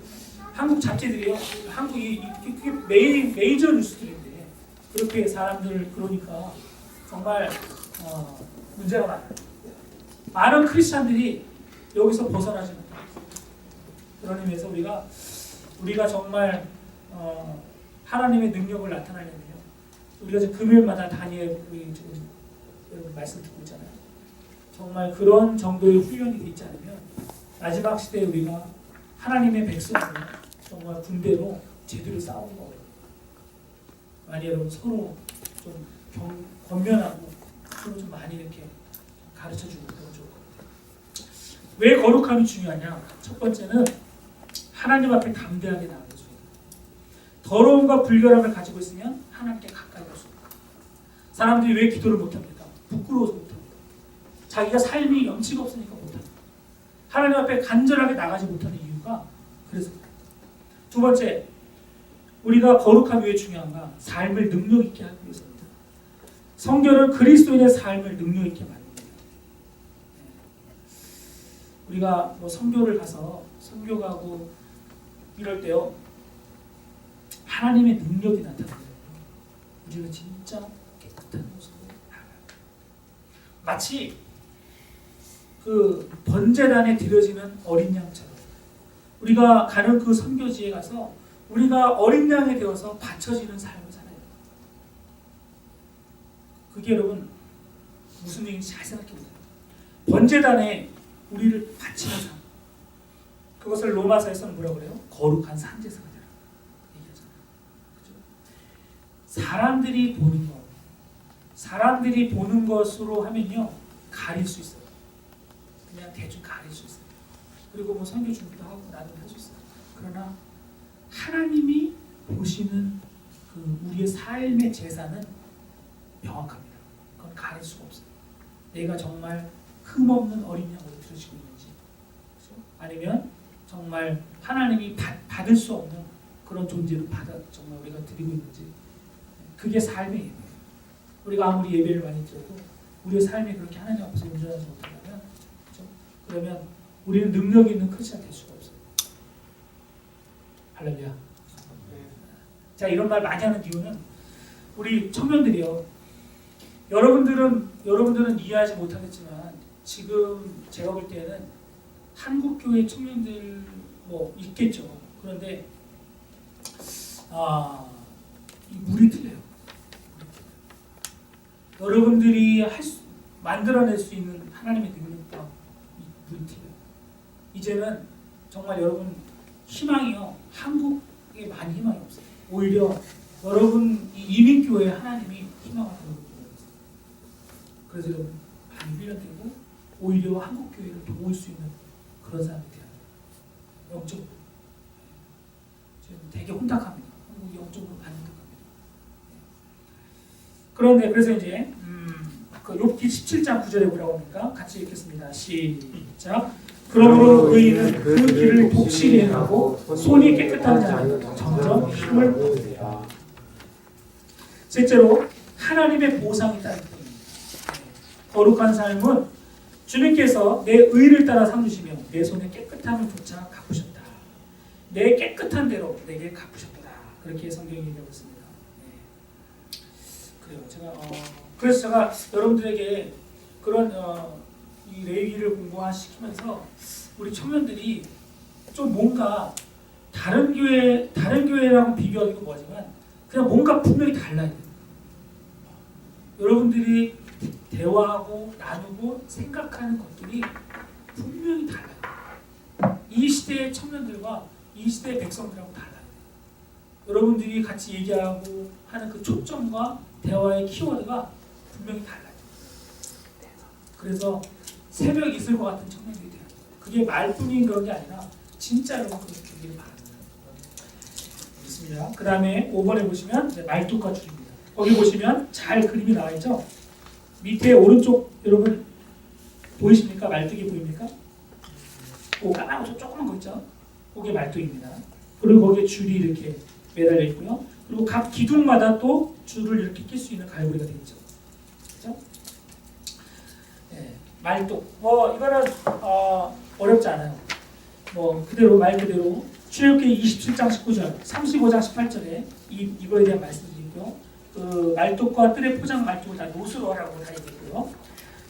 한국 잡지들이요. 한국이 메이저 뉴스들인데 그렇게 사람들 그러니까 정말 문제가 많아요. 많은 크리스찬들이 여기서 벗어나지 못합니다. 그런 의미에서 우리가 정말 하나님의 능력을 나타내려면요. 우리가 지금 금요일마다 다니엘 우리 지금 여러분 말씀 듣고 있잖아요. 정말 그런 정도의 훈련이 되지 있지 않으면 마지막 시대에 우리가 하나님의 백성으로 정말 군대로 제대로 싸우는 거예요. 많이 여러분 서로 좀 권면하고 서로 좀 많이 이렇게 가르쳐주고 그러면 좋을 것 같아요. 왜 거룩함이 중요하냐? 첫 번째는 하나님 앞에 담대하게 나아가는 거죠. 더러움과 불결함을 가지고 있으면 하나님께 가까이 갈 수 없다. 사람들이 왜 기도를 못합니까? 부끄러워서 못합니다. 자기가 삶이 염치가 없으니까 못합니다. 하나님 앞에 간절하게 나가지 못하는 이유가 그래서 두 번째, 우리가 거룩함이 왜 중요한가? 삶을 능력 있게 하기 위해서입니다. 성결은 그리스도인의 삶을 능력 있게 만듭니다. 우리가 뭐 선교를 가서 선교 가고 이럴 때요, 하나님의 능력이 나타나요. 우리가 진짜 깨끗한 모습으로 나가요. 마치 그 번제단에 드려지는 어린 양처럼 우리가 가는 그 선교지에 가서 우리가 어린 양이 되어서 바쳐지는 삶을 살아요. 그게 여러분 무슨 얘기인지 잘 생각해 보세요. 번제단에 우리를 바치는 삶. 그것을 로마서에서는 뭐라고 그래요? 거룩한 산제사가 되라 얘기하잖아요. 그렇죠? 사람들이 보는 것으로 하면요 가릴 수 있어요. 그냥 대충 가릴 수 있어요. 그리고 뭐 선교 준비도 하고 나도 할 수 있어요. 그러나 하나님이 보시는 그 우리의 삶의 제사는 명확합니다. 그건 가릴 수가 없어요. 내가 정말 흠없는 어린 양으로 들으시고 있는지, 그렇죠? 아니면 정말 하나님이 받을 수 없는 그런 존재로 정말 우리가 드리고 있는지, 그게 삶의 예배예요. 우리가 아무리 예배를 많이 드려도 우리의 삶이 그렇게 하나님 앞에서 온전하지 못하면, 그렇죠? 그러면 우리는 능력 있는 크리스찬 될 수가 없어요. 할렐루야. 네. 자, 이런 말 많이 하는 이유는 우리 청년들이요. 여러분들은 이해하지 못하겠지만 지금 제가 볼 때는 한국 교회 청년들 뭐 있겠죠. 그런데 이 물이 틀려요. 여러분들이 만들어낼 수 있는 하나님의 능력과 이 물이 틀려요. 이제는 정말 여러분 희망이요. 한국에 많이 희망이 없어요. 오히려 여러분 이 이민교회 하나님이 희망을 여러분들에게 있어요. 그래서 여러분 많이 훈련되고 오히려 한국 교회를 도울 수 있는 그런 사람이 돼야 돼요. 영적으로. 지금 되게 혼탁합니다. 한국이 영적으로 많이 혼탁합니다. 그런데 그래서 이제 그 욥기 17장 9절에 뭐라고 합니까? 같이 읽겠습니다. 시작. 그러므로 의인은 그 길을 독실히 행하고 손이 깨끗한 자는 점점 힘을 얻으리라. 셋째로 하나님의 보상이 따르기 때문입니다. 거룩한 삶은 주님께서 내 의를 따라 삼으시며 내 손에 깨끗함을 조차 갚으셨다. 내 깨끗한 대로 내게 갚으셨다. 그렇게 성경이 얘기하고 있습니다. 그래요. 그래서 제가 여러분들에게 그런 이 레위기를 공부시키면서 우리 청년들이 좀 뭔가 다른 교회랑 비교하기도 뭐지만 그냥 뭔가 분명히 달라야 돼요. 여러분들이 대화하고 나누고 생각하는 것들이 분명히 달라요. 이 시대의 청년들과 이 시대의 백성들하고 달라요. 여러분들이 같이 얘기하고 하는 그 초점과 대화의 키워드가 분명히 달라요. 그래서 새벽 있을 것 같은 청년들이 돼요. 그게 말뿐인 그런 게 아니라 진짜로 그렇게 되기를 바랍니다. 있습니다. 그 다음에 5번에 보시면 말뚝과 줄입니다. 거기 보시면 잘 그림이 나와 있죠. 밑에 오른쪽 여러분 보이십니까? 말뚝이 보입니까? 그 까만 거 조그만 거 있죠? 그게 말뚝입니다. 그리고 거기에 줄이 이렇게 매달려 있고요. 그리고 각 기둥마다 또 줄을 이렇게 낄 수 있는 갈고리가 되어 있죠. 그렇죠? 네, 말뚝. 뭐 이거는 어렵지 않아요. 뭐 그대로 말 그대로 출애굽기 27장 19절, 35장 18절에 이거에 대한 말씀드리고요. 그 말뚝과 뜰의 포장 말뚝을 다 노수로 하라고 다 얘기했고요.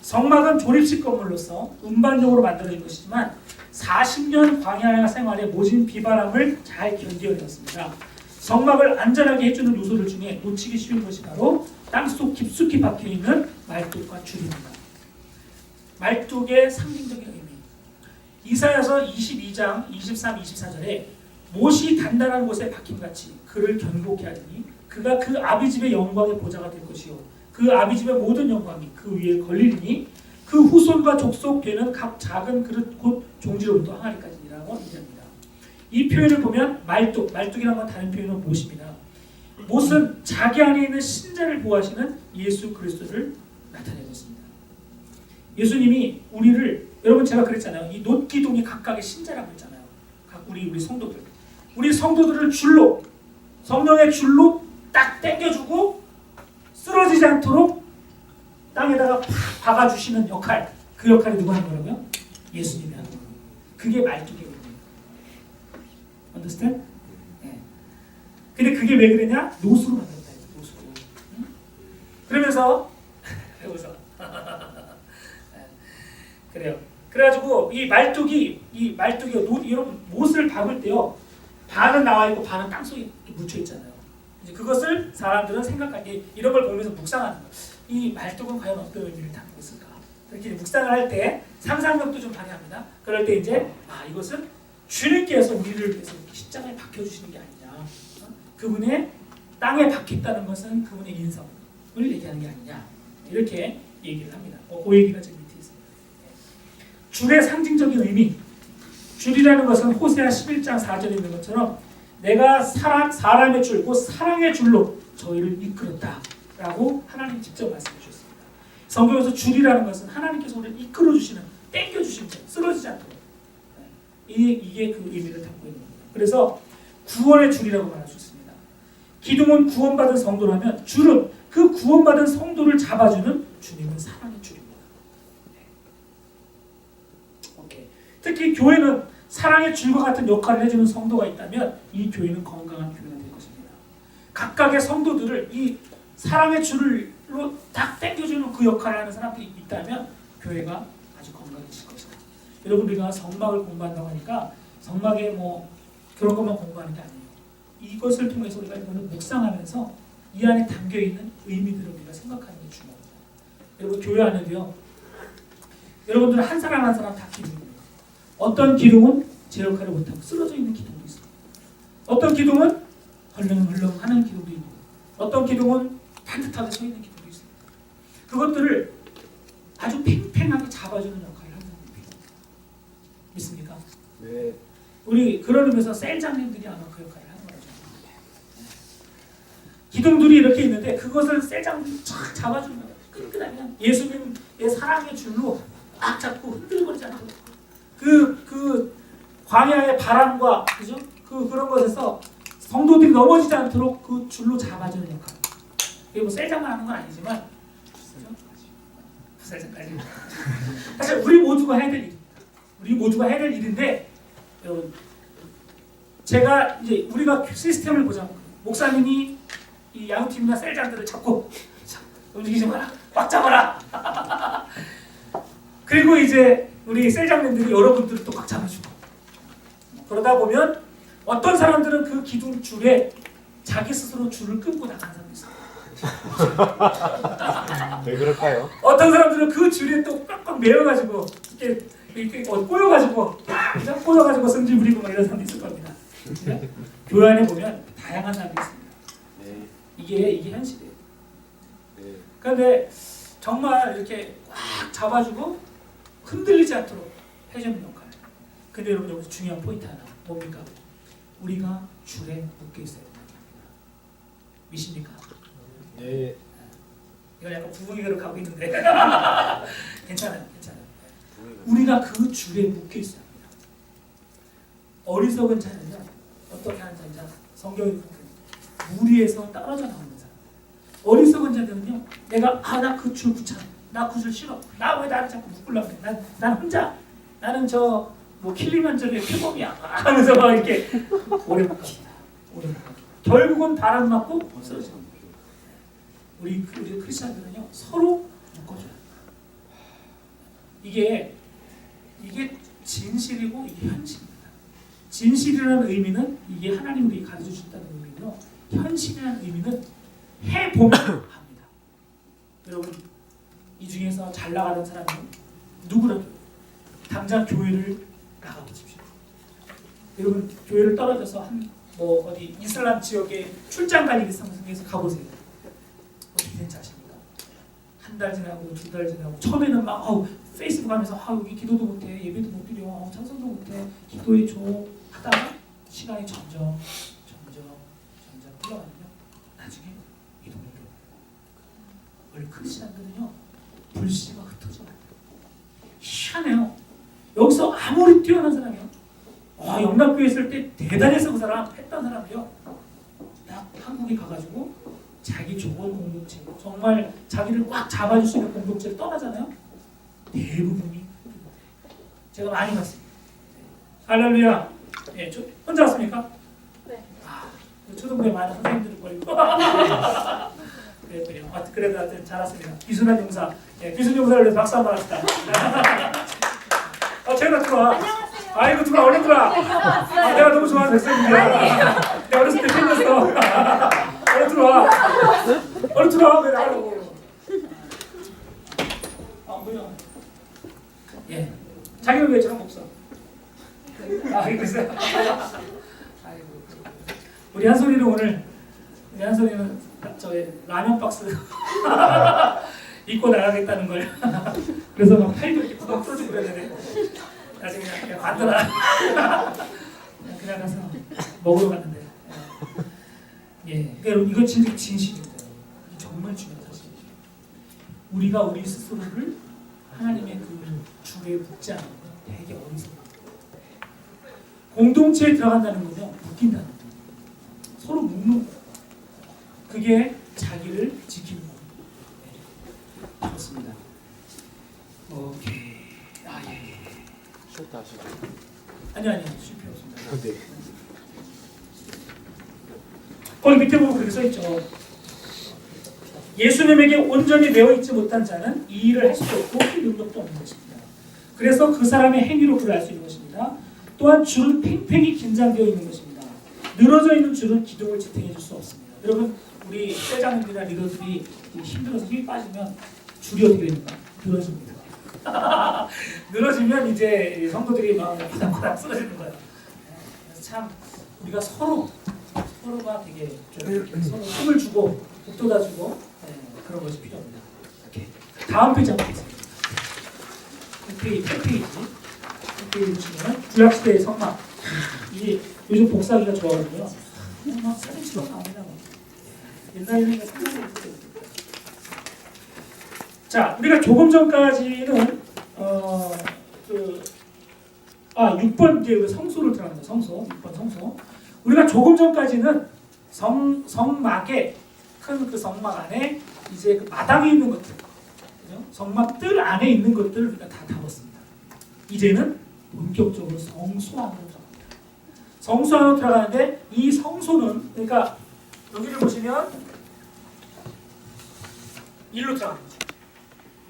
성막은 조립식 건물로서 운반용으로 만들어진 것이지만 40년 광야 생활의 모진 비바람을 잘 견디어냈습니다. 성막을 안전하게 해주는 요소들 중에 놓치기 쉬운 것이 바로 땅속 깊숙이 박혀있는 말뚝과 줄입니다. 말뚝의 상징적인 의미. 이사야서 22장 23, 24절에 못이 단단한 곳에 박힘같이 그를 견고케 하더니 그가 그 아비집의 영광의 보좌가 될 것이요 그 아비집의 모든 영광이 그 위에 걸리리니 그 후손과 족속되는 각 작은 그릇 곧 종지로부터 항아리까지라고 얘기합니다. 이 표현을 보면 말뚝이라는 건 다른 표현은 못입니다. 못은 자기 안에 있는 신자를 보호하시는 예수 그리스도를 나타내고 있습니다. 예수님이 우리를 여러분 제가 그랬잖아요. 이 놋기둥이 각각의 신자라고 했잖아요. 각 우리 성도들. 우리 성도들을 줄로 성령의 줄로 딱 당겨주고 쓰러지지 않도록 땅에다가 팍 박아주시는 역할. 그 역할이 누가 하는 거라고요? 예수님이 하는 거예요. 그게 말뚝이거든요. understand? 네. 근데 그게 왜 그러냐? 노수로 만들었다. 노수로. 응? 그러면서 웃어. 그래요. 그래가지고 이 말뚝이 여러분 못을 박을 때요 반은 나와 있고 반은 땅 속에 묻혀 있잖아요. 이제 그것을 사람들은 생각할 때 이런 걸 보면서 묵상하는 거예요. 이 말뚝은 과연 어떤 의미를 담고 있을까? 그렇게 묵상을 할 때 상상력도 좀 발휘합니다. 그럴 때 이제 이것은 주님께서 우리를 위해서 십자가에 박혀주시는 게 아니냐. 그분의 땅에 박혔다는 것은 그분의 인성을 얘기하는 게 아니냐. 이렇게 얘기를 합니다. 그 얘기가 지금 밑에 있습니다. 줄의 상징적인 의미. 줄이라는 것은 호세아 11장 4절에 있는 것처럼 내가 사람의 줄, 곧 사랑의 줄로 저희를 이끌었다라고 하나님 직접 말씀해 주셨습니다. 성경에서 줄이라는 것은 하나님께서 우리를 이끌어주시는, 땡겨주시는 것, 쓰러지지 않도록 이게 그 의미를 담고 있는 겁니다. 그래서 구원의 줄이라고 말할 수 있습니다. 기둥은 구원받은 성도라면 줄은 그 구원받은 성도를 잡아주는 주님은 사랑의 줄입니다. 오케이. 특히 교회는 사랑의 줄과 같은 역할을 해주는 성도가 있다면 이 교회는 건강한 교회가 될 것입니다. 각각의 성도들을 이 사랑의 줄로 딱 당겨주는 그 역할을 하는 사람들이 있다면 교회가 아주 건강해질 것이다. 여러분, 우리가 성막을 공부한다고 하니까 성막에 뭐 그런 것만 공부하는 게 아니에요. 이것을 통해서 우리가 이거를 묵상하면서 이 안에 담겨있는 의미들을 우리가 생각하는 게 중요합니다. 여러분, 교회 안에도요, 여러분들은 한 사람 한 사람 다 기둥입니다. 어떤 기둥은 제 역할을 못하고 쓰러져 있는 기둥도 있어요. 어떤 기둥은 헐렁헐렁 하는 기둥도 있고, 어떤 기둥은 반듯하게 서 있는 기둥도 있어요. 그것들을 아주 팽팽하게 잡아주는 역할을 하는 사람이 필요합니다. 믿습니까? 네. 우리 그런 의미에서 셀장님들이 아마 그 역할을 하는 거죠. 기둥들이 이렇게 있는데 그것을 셀장님이 쫙 잡아주는 거예요. 끈끈하면 예수님의 사랑의 줄로 꽉 잡고 흔들거리지 않고 그 광야의 바람과 그죠? 그런 것에서 성도들이 넘어지지 않도록 그 줄로 잡아주는 역할. 이게 뭐 셀장만 하는 건 아니지만 부살장까지. 사실 우리 모두가 해야 될 일입니다. 우리 모두가 해야 될 일인데 여러분, 제가 이제 우리가 시스템을 보자면 목사님이 이 양팀이나 셀장들을 잡고 움직이지 마라, 꽉 잡아라. 그리고 이제 우리 셀장님들이 여러분들을 또 꽉 잡아주고 그러다 보면 어떤 사람들은 그 기둥 줄에 자기 스스로 줄을 끊고 나가는 사람도 있어요. 왜 그럴까요? 어떤 사람들은 그 줄에 또 꽉꽉 매여가지고 이렇게 꼬여가지고 그냥 꼬여가지고 성질 부리고 막 이런 사람도 있을 겁니다. 네? 교회 안에 보면 다양한 사람이 있습니다. 네. 이게 현실이에요. 네. 그런데 정말 이렇게 꽉 잡아주고 흔들리지 않도록 해주는 역할. 근데 여러분, 여기서 중요한 포인트 하나 뭡니까? 우리가 줄에 묶여 있어야 된다. 믿습니까? 네. 이건 약간 부부기로 가고 있는데 괜찮아요. 우리가 그 줄에 묶여 있어야 합니다. 어리석은 자는요, 어떻게 하는 자냐? 성경이 무리에서 떨어져 나오는 사람. 어리석은 자들은요, 내가 나 그 줄 붙여, 나 그 줄 싫어, 나 왜 나를 자꾸 묶으려고 해? 난 혼자, 나는 저 뭐 킬리만자로의 표범이야 하면서 막 이렇게 오래 묶습니다. 오래 묶어. 결국은 바람 맞고 쓰러져. 우리 크리스천들은요, 서로 묶어줘요. 이게 진실이고 이게 현실입니다. 진실이라는 의미는 이게 하나님 우리에게 가르쳐 주셨다는 의미고요. 현실이라는 의미는 해보면 합니다. 여러분, 이 중에서 잘 나가는 사람은 누구라도 당장 교회를 나가보십시오. 여러분, 교회를 떨어져서 뭐 어디 이슬람 지역에 출장 갈 일이 생겨서 가보세요. 어떻게 된지 아십니까? 한 달 지나고 두 달 지나고 처음에는 막 페이스북 하면서 여기 기도도 못해, 예배도 못 드려, 찬송도 못해, 기도해 줘 하다가 시간이 점점 흘러가면요, 나중에 이동을 해요. 원래 크리스천들은요, 불씨가 흩어져요. 희한해요. 여기서 아무리 뛰어난 사람이요, 영락교회 있을 때 대단해서 그 사람 했던 사람이요, 딱 한국에 가가지고 자기 좋은 공동체, 정말 자기를 꽉 잡아줄 수 있는 공동체를 떠나잖아요. 대부분이 제가 많이 봤습니다. 할렐루야. 예, 혼자 왔습니까? 네. 초등부에 많은 선생님들을 버리고. 그래요. 그래도 하여튼 잘 왔습니다. 비순한 용사. 예, 비순 용사를 위해서 박수 한번 합시다. 제가 들어와. 안녕하세요. 아이고, 들어와, 얼른 들어와. 내가 너무 좋아하는 백성입니다. 내가 어렸을 때 팬이었어. 얼른 들어와. 얼른 들어와. 왜 나가라고. 뭐야. 예. 자기는 왜 저런 거 없어? 글쎄요. 아이고. 우리 한솔이는 오늘, 저의 라면 박스 입고 나가겠다는 걸. 그래서 막 팔도 이렇게 구멍 뚫어주고 그래야 되네. 나중에 그냥 관둬라. 그냥 가서 먹으러 갔는데. 예. 그러니까 이거 진짜 진실입니다. 이게 정말 중요한 사실이죠. 우리가 우리 스스로를 하나님의 그 줄에 묶지 않으면 되게 어리석어요. 공동체에 들어간다는 건요, 묶인다는 거예요. 서로 묶는 거예요. 그게 자기를 지키는 거예요. 네. 좋습니다. 오케이. 예. 쉬었다 하시죠. 아니요 주실 필요 없습니다. 네. 거기 밑에 보면 그렇게 써있죠. 예수님에게 온전히 매어 있지 못한 자는 이 일을 할 수도 없고 그 능력도 없는 것입니다. 그래서 그 사람의 행위로 그를 알 수 있는 것입니다. 또한 줄은 팽팽히 긴장되어 있는 것입니다. 늘어져 있는 줄은 기둥을 지탱해 줄 수 없습니다. 여러분 우리 세장님이나 리더들이 힘들어서 힘이 빠지면 줄이 어떻게 됩니까? 늘어집니다. 늘어지면 이제 성도들이 막 바닥바닥 쓰러지는 거예요. 그래서 참 우리가 서로가 되게 좀 이렇게 서로 힘을 주고 북돋아주고 그런 것이 필요합니다. 이렇게 다음 페이지 한번 보겠습니다. 8페이지 보시면 구약시대의 성막. 이게 요즘 복사하기가 좋아가지고요. 그냥 막 사진 찍어 나옵니다. 옛날에는 사진을 찍었어요. 자, 우리가 조금 전까지는 6번 이제 성소를 들어갑니다. 성소, 6번 성소. 우리가 조금 전까지는 성막에 큰 그 성막 안에 이제 그 마당에 있는 것들, 그죠? 성막 뜰 안에 있는 것들을 우리가 다 다뤘습니다. 이제는 본격적으로 성소 안으로 들어갑니다. 성소 안으로 들어가는데 이 성소는 그러니까 여기를 보시면 일로 들어가는 거죠.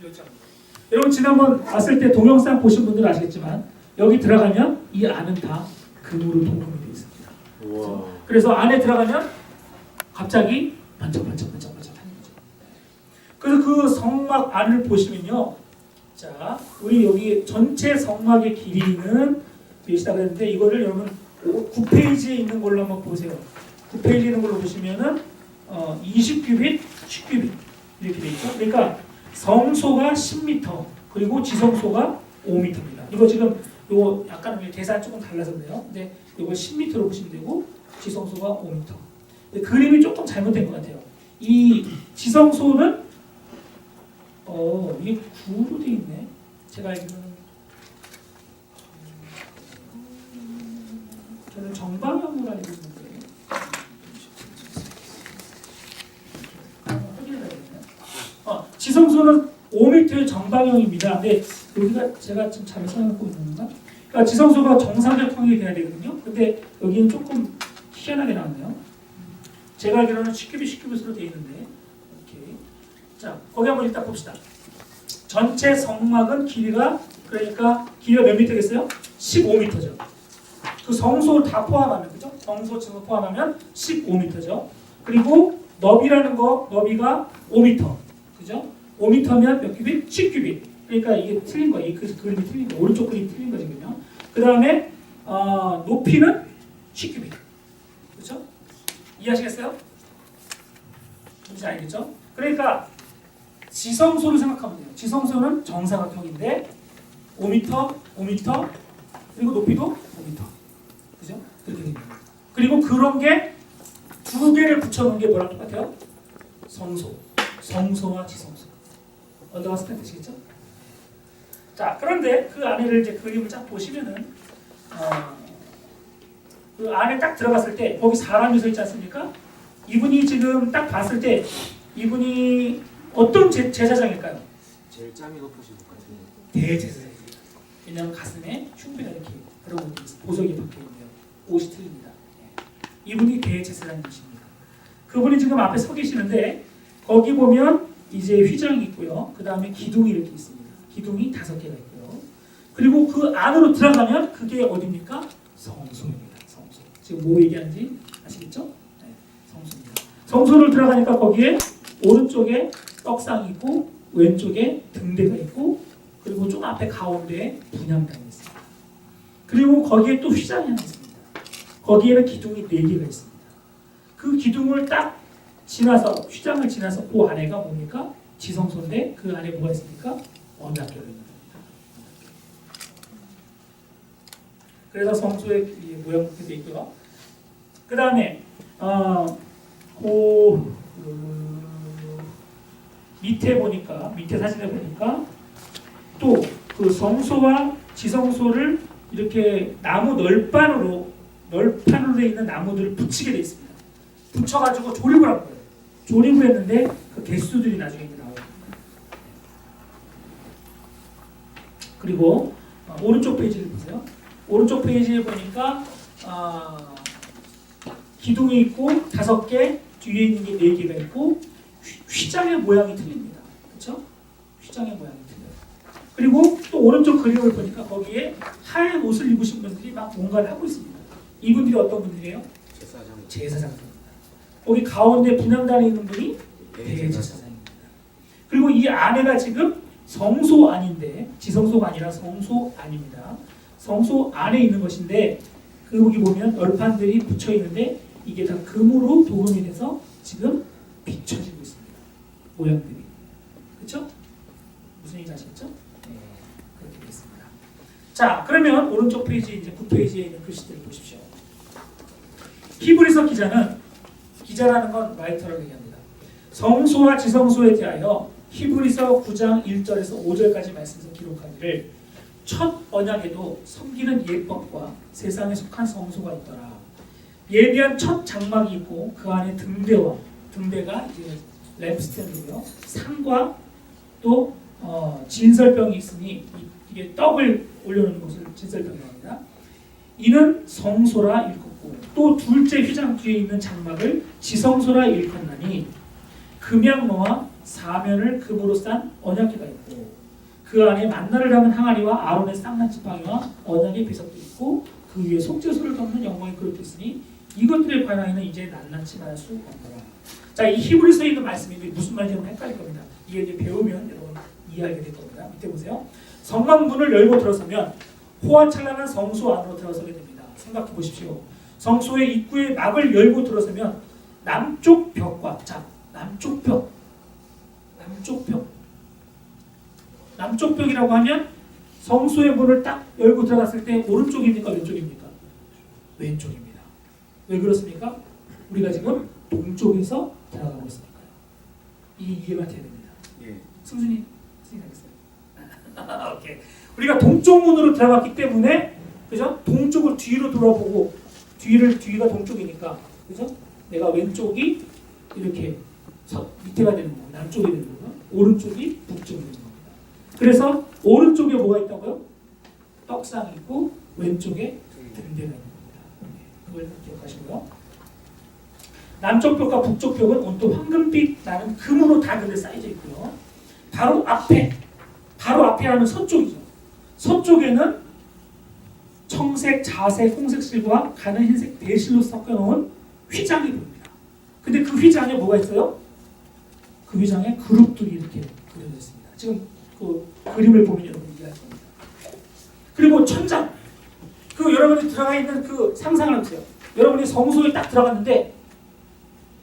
일로 들어갑니다. 여러분 지난번 왔을 때 동영상 보신 분들은 아시겠지만 여기 들어가면 이 안은 다 금으로 동봉이 되어 있습니다. 우와. 그래서 안에 들어가면 갑자기 반짝하는 거죠. 그래서 그 성막 안을 보시면요, 자 우리 여기 전체 성막의 길이는 몇이다 그랬는데 이거를 여러분 9페이지에 있는 걸로 한번 보세요. 9페이지에 있는 걸로 보시면은 20규빗, 10규빗 이렇게 돼 있죠. 그러니까 성소가 10m 그리고 지성소가 5m입니다. 이거 지금 요거 약간 계산 조금 달라서 그래요. 근데 이거 10m로 보시면 되고 지성소가 5m. 근데 그림이 조금 잘못된 것 같아요. 이 지성소는 이게 9로 돼 있네. 제가 알기로는 저는 정방향으로 알고 있는데 지성소는 5m의 정방형입니다. 근데 여기가 제가 좀 잘못 생각하고 있는 건가? 그러니까 지성소가 정사각형이 돼야 되거든요. 근데 여기는 조금 희한하게 나왔네요. 제가 알기로는 10규빗으로 되어 있는데 이렇게. 자, 거기 한번 일단 봅시다. 전체 성막은 길이가 그러니까 길이가 몇 미터겠어요? 15m죠. 그 성소 다 포함하면 그죠? 성소 지금 포함하면 15m죠. 그리고 너비라는 거 너비가 5m. 그죠? 5m면 몇 규빗? 10규빗. 그러니까 이게 틀린 거예요. 이 그림이 틀린 거. 오른쪽 그림이 틀린 거거든요. 그 다음에 높이는 10규빗. 그렇죠? 이해하시겠어요? 뭔지 알겠죠? 그러니까 지성소를 생각하면 돼요. 지성소는 정사각형인데 5m, 5m 그리고 높이도 5m. 그죠? 그렇게 됩니다. 그리고 그런 게 두 개를 붙여놓은 게 뭐랑 똑같아요? 성소. 성소와 지성소. 언더스탠드 되시겠죠? 자, 그런데 그 안에를 이제 그림을 쫙 보시면은 그 안에 딱 들어갔을 때 거기 사람이 서 있지 않습니까? 이분이 지금 딱 봤을 때 이분이 어떤 제사장일까요? 제일 짬이 높으신 것 같은데. 대제사장입니다. 왜냐하면 가슴에 흉배가 이렇게 그러고 보석이 박혀 있네요. 옷이 틀립니다. 이분이 대제사장이십니다. 그분이 지금 앞에 서 계시는데 거기 보면 이제 휘장이 있고요. 그 다음에 기둥이 이렇게 있습니다. 기둥이 5개가 있고요. 그리고 그 안으로 들어가면 그게 어디입니까? 성소입니다. 성소. 지금 뭐 얘기하는지 아시겠죠? 네, 성소입니다. 성소를 들어가니까 거기에 오른쪽에 떡상이 있고 왼쪽에 등대가 있고 그리고 좀 앞에 가운데에 분향단이 있습니다. 그리고 거기에 또 휘장이 하나 있습니다. 거기에는 기둥이 4개가 있습니다. 그 기둥을 딱 지나서 휘장을 지나서 그 안에가 뭡니까? 지성소인데 그 안에 뭐가 있습니까? 언약궤가 있는 겁니다. 그래서 성소의 모양 그렇게 돼 있고요. 그 다음에 밑에 보니까 밑에 사진에 보니까 또 그 성소와 지성소를 이렇게 나무 널판으로 돼 있는 나무들을 붙이게 돼 있습니다. 붙여가지고 조립을 한 거예요. 조립을 했는데 그 개수들이 나중에 나와요. 그리고 오른쪽 페이지를 보세요. 오른쪽 페이지에 보니까 기둥이 있고 5개, 뒤에 있는 게 4개가 있고 휘장의 모양이 틀립니다. 그렇죠? 휘장의 모양이 틀려요. 그리고 또 오른쪽 그림을 보니까 거기에 하얀 옷을 입으신 분들이 막 뭔가를 하고 있습니다. 이분들이 어떤 분들이에요? 제사장입니다. 거기 가운데 분향단에 있는 분이 대제사장입니다. 그리고 이 안에가 지금 성소 안인데 지성소가 아니라 성소 안입니다. 성소 안에 있는 것인데 여기 보면 얼판들이 붙여 있는데 이게 다 금으로 도금이 돼서 지금 비춰지고 있습니다. 모양들이. 그렇죠? 무슨 얘기 아시겠죠? 네, 그렇게 되어 있습니다. 자, 그러면 오른쪽 페이지 이제 9페이지에 있는 글씨들을 보십시오. 히브리서 기자라는 건 라이터라고 얘기합니다. 성소와 지성소에 대하여 히브리서 9장 1절에서 5절까지 말씀에서 기록하기를 첫 언약에도 섬기는 예법과 세상에 속한 성소가 있더라. 예비한 첫 장막이 있고 그 안에 등대가 이제 램프스탠드고요. 상과 또 진설병이 있으니 이게 떡을 올려놓는 것을 진설병이라고 합니다. 이는 성소라 일컫고 또 둘째 휘장 뒤에 있는 장막을 지성소라 일컫나니 금양로와 사면을 금으로 싼 언약궤가 있고 그 안에 만나를 담은 항아리와 아론의 쌍난 지팡이와 언약의 비석도 있고 그 위에 속죄소를 덮는 영광의 그릇도 있으니 이것들의 관하에는 이제 낱낱이 말할 수 없더라. 자, 이 히브리서에 있는 말씀이 무슨 말인지 여러분 헷갈릴 겁니다. 이게 이제 배우면 여러분 이해하게 될 겁니다. 밑에 보세요. 성막문을 열고 들어서면 호화찬란한 성소 안으로 들어서게 됩니다. 생각해 보십시오. 성소의 입구의 막을 열고 들어서면 남쪽 벽과 남쪽 벽이라고 하면 성소의 문을 딱 열고 들어갔을 때 오른쪽입니까? 왼쪽입니까? 왼쪽입니다. 왜 그렇습니까? 우리가 지금 동쪽에서 들어가고 있으니까요. 이해가 돼야 됩니다. 예. 승준이 생각했어요. 오케이. 우리가 동쪽 문으로 들어갔기 때문에 그죠? 동쪽을 뒤로 돌아보고 뒤가 동쪽이니까 그죠? 내가 왼쪽이 이렇게 밑에가 되는 거고 남쪽이 되는 거고 오른쪽이 북쪽이 되는 겁니다. 그래서 오른쪽에 뭐가 있다고요? 떡상이 있고 왼쪽에 등대가 있는 겁니다. 그걸 기억하시고요. 남쪽 벽과 북쪽 벽은 온통 황금빛 나는 금으로 다 근데 쌓여져 있고요. 바로 앞에 하면 서쪽이죠. 서쪽에는 청색, 자색, 홍색 실과 가는 흰색 배실로 섞여놓은 휘장이 보입니다. 근데 그 휘장에 뭐가 있어요? 그 휘장에 그룹들이 이렇게 그려져 있습니다. 지금 그 그림을 보면 여러분 이해할 겁니다. 그리고 천장, 그 여러분이 들어가 있는 그 상상을 해보세요. 여러분이 성소에 딱 들어갔는데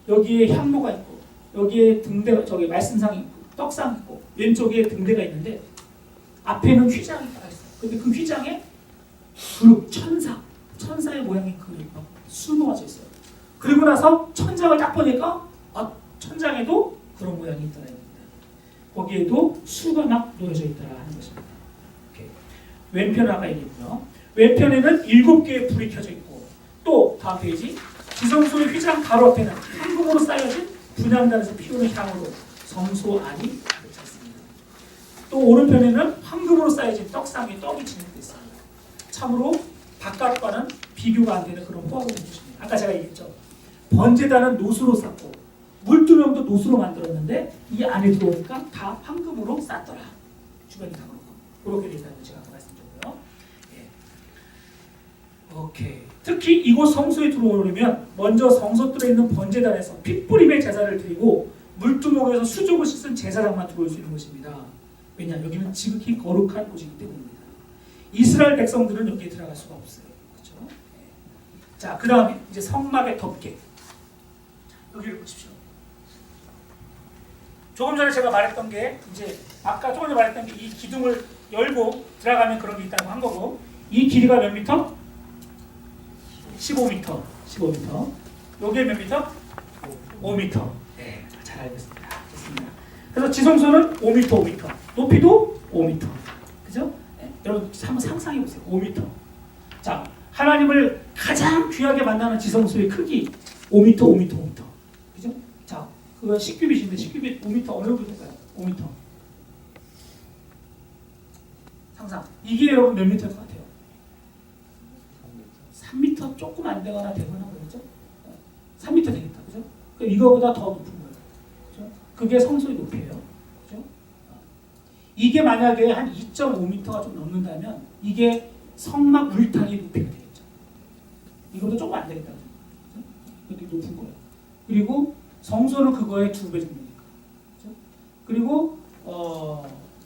여기에 향로가 있고 여기에 등대가 저기 말씀상이 있고 떡상이 있고 왼쪽에 등대가 있는데 앞에는 휘장이 딱 있어요. 근데 그 휘장에 그룹 천사의 모양의 그룹이 막 수놓아져 있어요. 그리고 나서 천장을 딱 보니까 천장에도 그런 모양이 있더라. 거기에도 수가 막 놓여져 있더라 하는 것입니다. 이렇게. 왼편 아까 얘기했고요. 왼편에는 7개의 불이 켜져 있고 또 다음 페이지 지성소의 휘장 바로 앞에는 황금으로 쌓여진 분향단에서 피우는 향으로 성소 안이 가득 찼습니다. 또 오른편에는 황금으로 쌓여진 떡상에 떡이 진행되어 있습니다. 참으로 바깥과는 비교가 안 되는 그런 호화로운 곳입니다. 아까 제가 얘기했죠. 번제단은 노수로 쌓고 물두멍도 노수로 만들었는데 이 안에 들어오니까 다 황금으로 쌓더라. 주변이 다 그렇고 그렇게 된다고 제가 아까 말씀드렸고요. 예. 오케이. 특히 이곳 성소에 들어오려면 먼저 성소뜰에 있는 번제단에서 핏부림의 제사를 드리고 물두멍에서 수족을 씻은 제사장만 들어올 수 있는 것입니다. 왜냐? 여기는 지극히 거룩한 곳이기 때문입니다. 이스라엘 백성들은 여기에 들어갈 수가 없어요. 그렇죠? 네. 자, 그 다음에 이제 성막의 덮개. 여기를 보십시오. 조금 전에 제가 말했던 게 이제 아까 조금 전에 말했던 게 이 기둥을 열고 들어가면 그런 게 있다고 한 거고 이 길이가 몇 미터? 15m. 15m. 여기에 몇 미터? 5m. 네, 잘 알겠습니다. 좋습니다. 그래서 지성소는 5m, 5m. 높이도 5m. 그죠? 네, 여러분 한번 상상해 보세요. 5m. 자, 하나님을 가장 귀하게 만나는 지성소의 크기 5m, 5m, 5m. 그죠? 자, 그건 10규빗인데 10규빗 5m 어느 정도 될까요? 5m. 상상. 이게 여러분 몇 미터일 것 같아요? 3m 조금 안 되거나 되거나 그러죠. 3m 되겠다, 그죠? 그럼 이거보다 더 높은 거예요, 그죠? 그게 성소의 높이예요, 그죠? 이게 만약에 한 2.5m가 좀 넘는다면 이게 성막 울타리 높이가 되겠죠. 이거보다 조금 안 되겠다, 그죠? 이렇게 높은 거예요. 그리고 성소는 그거의 2배 정도니까, 그죠? 그리고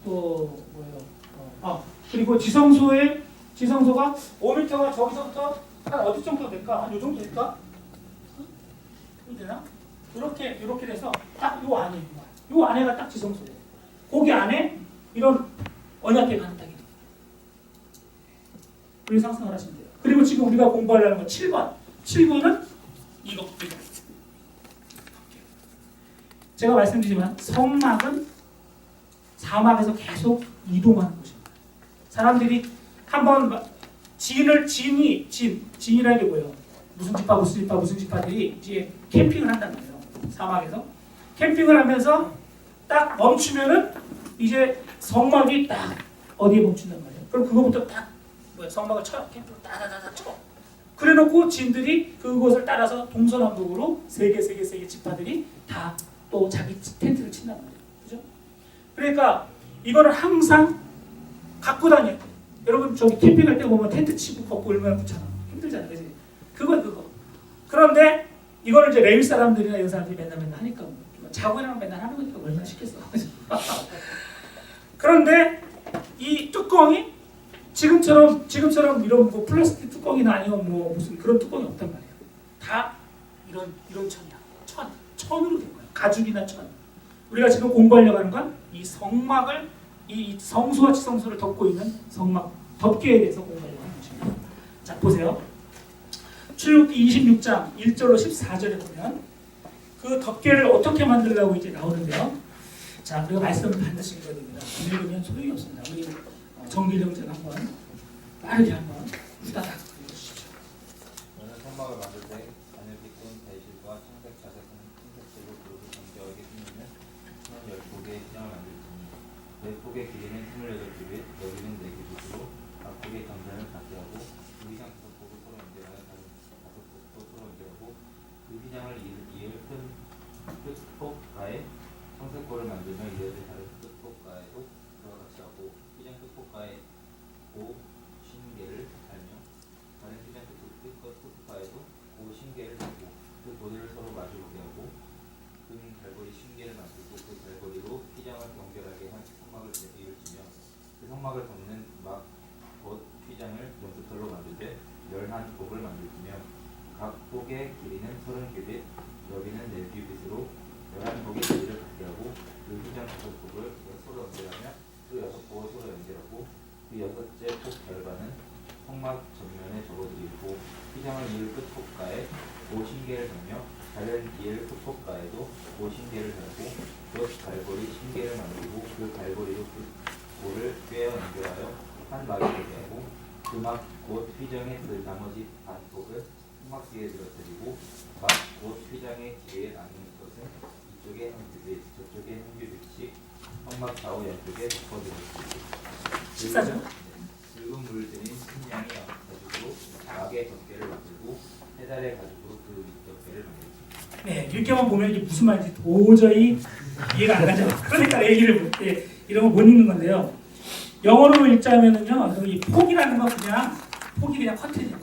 또 뭐예요? 그리고 지성소가 5m가 저기서부터 한 어디 정도 될까? 한 요 정도 될까? 이렇게 되나? 이렇게 돼서 딱 요 안에 있는 거야. 요 안에가 딱 지성소예요. 거기 안에 이런 언약궤가 하나 딱 있는 거예요. 그렇게 상상을 하시면 돼요. 그리고 지금 우리가 공부하려는 건 7번. 7번은 이거. 제가 말씀드리지만 성막은 사막에서 계속 이동하는 곳입니다. 사람들이 한번 진이라는 게 뭐예요? 무슨 지파들이 이제 캠핑을 한단 말이에요. 사막에서 캠핑을 하면서 딱 멈추면은 이제 성막이 딱 어디에 멈춘단 말이에요. 그럼 그거부터 딱 성막을 쳐, 캠핑을 따다다다 쳐. 그래놓고 진들이 그곳을 따라서 동서남북으로 세 개 지파들이 다 또 자기 텐트를 친단 말이에요. 그죠? 그러니까 이거는 항상 갖고 다녀야 돼. 여러분 저기 캠핑할 때 보면 텐트 치고 걷고 얼마나 귀찮아. 힘들잖아, 그지? 그거. 그런데 이거를 이제 레위 사람들이나 이런 사람들이 맨날 하니까 자고 일어나면 맨날 하는 거니까 얼마나 쉽겠어. 그런데 이 뚜껑이 지금처럼 이런 뭐 플라스틱 뚜껑이나 아니면 뭐 무슨 그런 뚜껑이 없단 말이에요. 다 이런 천이야. 천으로 된 거야. 가죽이나 천. 우리가 지금 공부하려고 하는 건 이 성막을 이 성소와 지성소를 덮고 있는 성막 덮개에 대해서 공부하려고 하는 것입니다. 자 보세요. 출애굽기 26장 1절로 14절에 보면 그 덮개를 어떻게 만들려고 이제 나오는데요. 자 우리가 말씀을 반드시 읽어야 됩니다. 안 읽으면 소용이 없습니다. 우리 정기정제가 한번 빠르게 한번 후다닥 읽어주시죠. 너는 성막을 만들 때 단열기꾼 배실과 청색 자색은 흰색으로 그릇을 정교하게 휘면 12개의 휘장을 만들지니 내 폭의 길이는 28규빗 여기는 4규빗으로 각 폭의 경장을 같게 하고 그 휘장 5폭을 서로 연결하여 다른 5폭도 서로 연결하고 그 휘장을 이을 큰 끝폭가에 청색골을 만들며 이어질 다른 끝폭가에도 그와 같이 하고 휘장 끝폭가에 고 신개를 달며 다른 휘장 끝폭가에도 고 신개를 달고 그 고리를 서로 마주보게 하고 금 갈고리 신개를 만들고 그 갈고리로 휘장을 연결하게 한 성막을 이을지며 그 성막을 덮는 겉 휘장을 연두털로 만들되 11폭을 만들지며 각 폭의 길이는 30규빗 여기는 4규빗으로 11폭의 길이를 갖게 하고 그 휘장 5폭을 서로 연결하며 그 6폭을 서로 연결하고 그 6째 폭 결과는 성막 전면에 접어들이고 휘장을 이을 끝폭가에 5신개를 달며 다른 이을 끝폭가에도 5신개를 달고 그 갈고리 신개를 만들고 그 갈고리로 그 골을 꿰어 연결하여 한 막이 되게 하고 그 막 곧 휘장의 그 나머지 반폭을 성막 뒤에 들어뜨리고 막 곧 휘장의 뒤에 나누는 것은 이쪽에 한 규빗 저쪽에 한 규빗씩 성막 좌우 양쪽에 덮어들었습니다. 14절. 붉은 물 들인 신양의 가죽으로 막의 덮개를 만들고 페달의 가죽으로 그 윗덮개를 만들었습니다. 네, 이렇게만 보면 이게 무슨 말인지 도저히 이해가 안 가죠. 그러니까 얘기를 이런 거 못 읽는 건데요. 영어로 읽자면은요, 이 폭이라는 건 폭이 그냥 커튼이에요,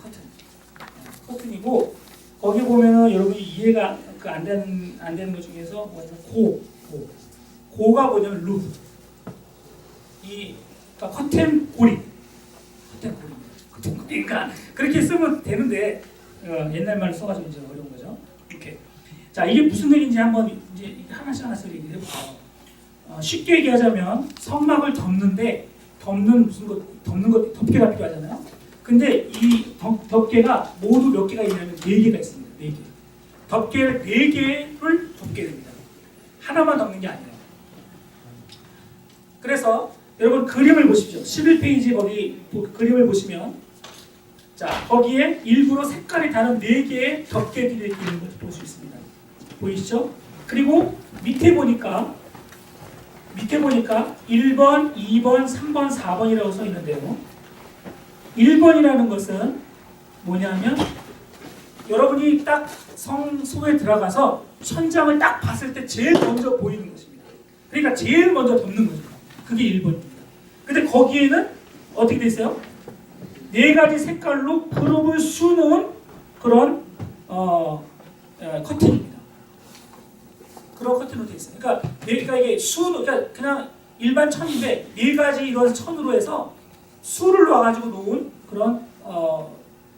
커튼이고 거기 보면은 여러분이 이해가 안 되는 것 중에서 뭐냐면 고가 뭐냐면 루프. 그러니까 커튼 고리. 그러니까 그렇게 쓰면 되는데 옛날 말로 써가지고 이제 어려운 거죠. 이렇게. 자 이게 무슨 얘기인지 한번 이제 하나씩 얘기해 볼게요. 쉽게 얘기하자면 성막을 덮는 것 덮개가 필요하잖아요. 근데 이 덮개가 모두 몇 개가 있냐면 4개가 있습니다. 4개. 덮개를 4개를 덮게 됩니다. 하나만 덮는 게 아니에요. 그래서 여러분 그림을 보십시오. 11페이지 거기 그림을 보시면 자 거기에 일부러 색깔이 다른 4개의 덮개들이 이렇게 있는 것을 볼 수 있습니다. 보이시죠? 그리고 밑에 보니까 1번, 2번, 3번, 4번이라고 써 있는데요. 1번이라는 것은 뭐냐면 여러분이 딱 성소에 들어가서 천장을 딱 봤을 때 제일 먼저 보이는 것입니다. 그러니까 제일 먼저 덮는 거죠. 그게 1번입니다. 근데 거기에는 어떻게 돼 있어요? 4가지 색깔로 그룹을 수놓은 그런 커튼입니다. 그런 커튼으로 되어 있어요. 그러니까 이게 그러니까 그냥 일반 천인데 4가지 이런 천으로 해서 수를 놔가지고 놓은 그런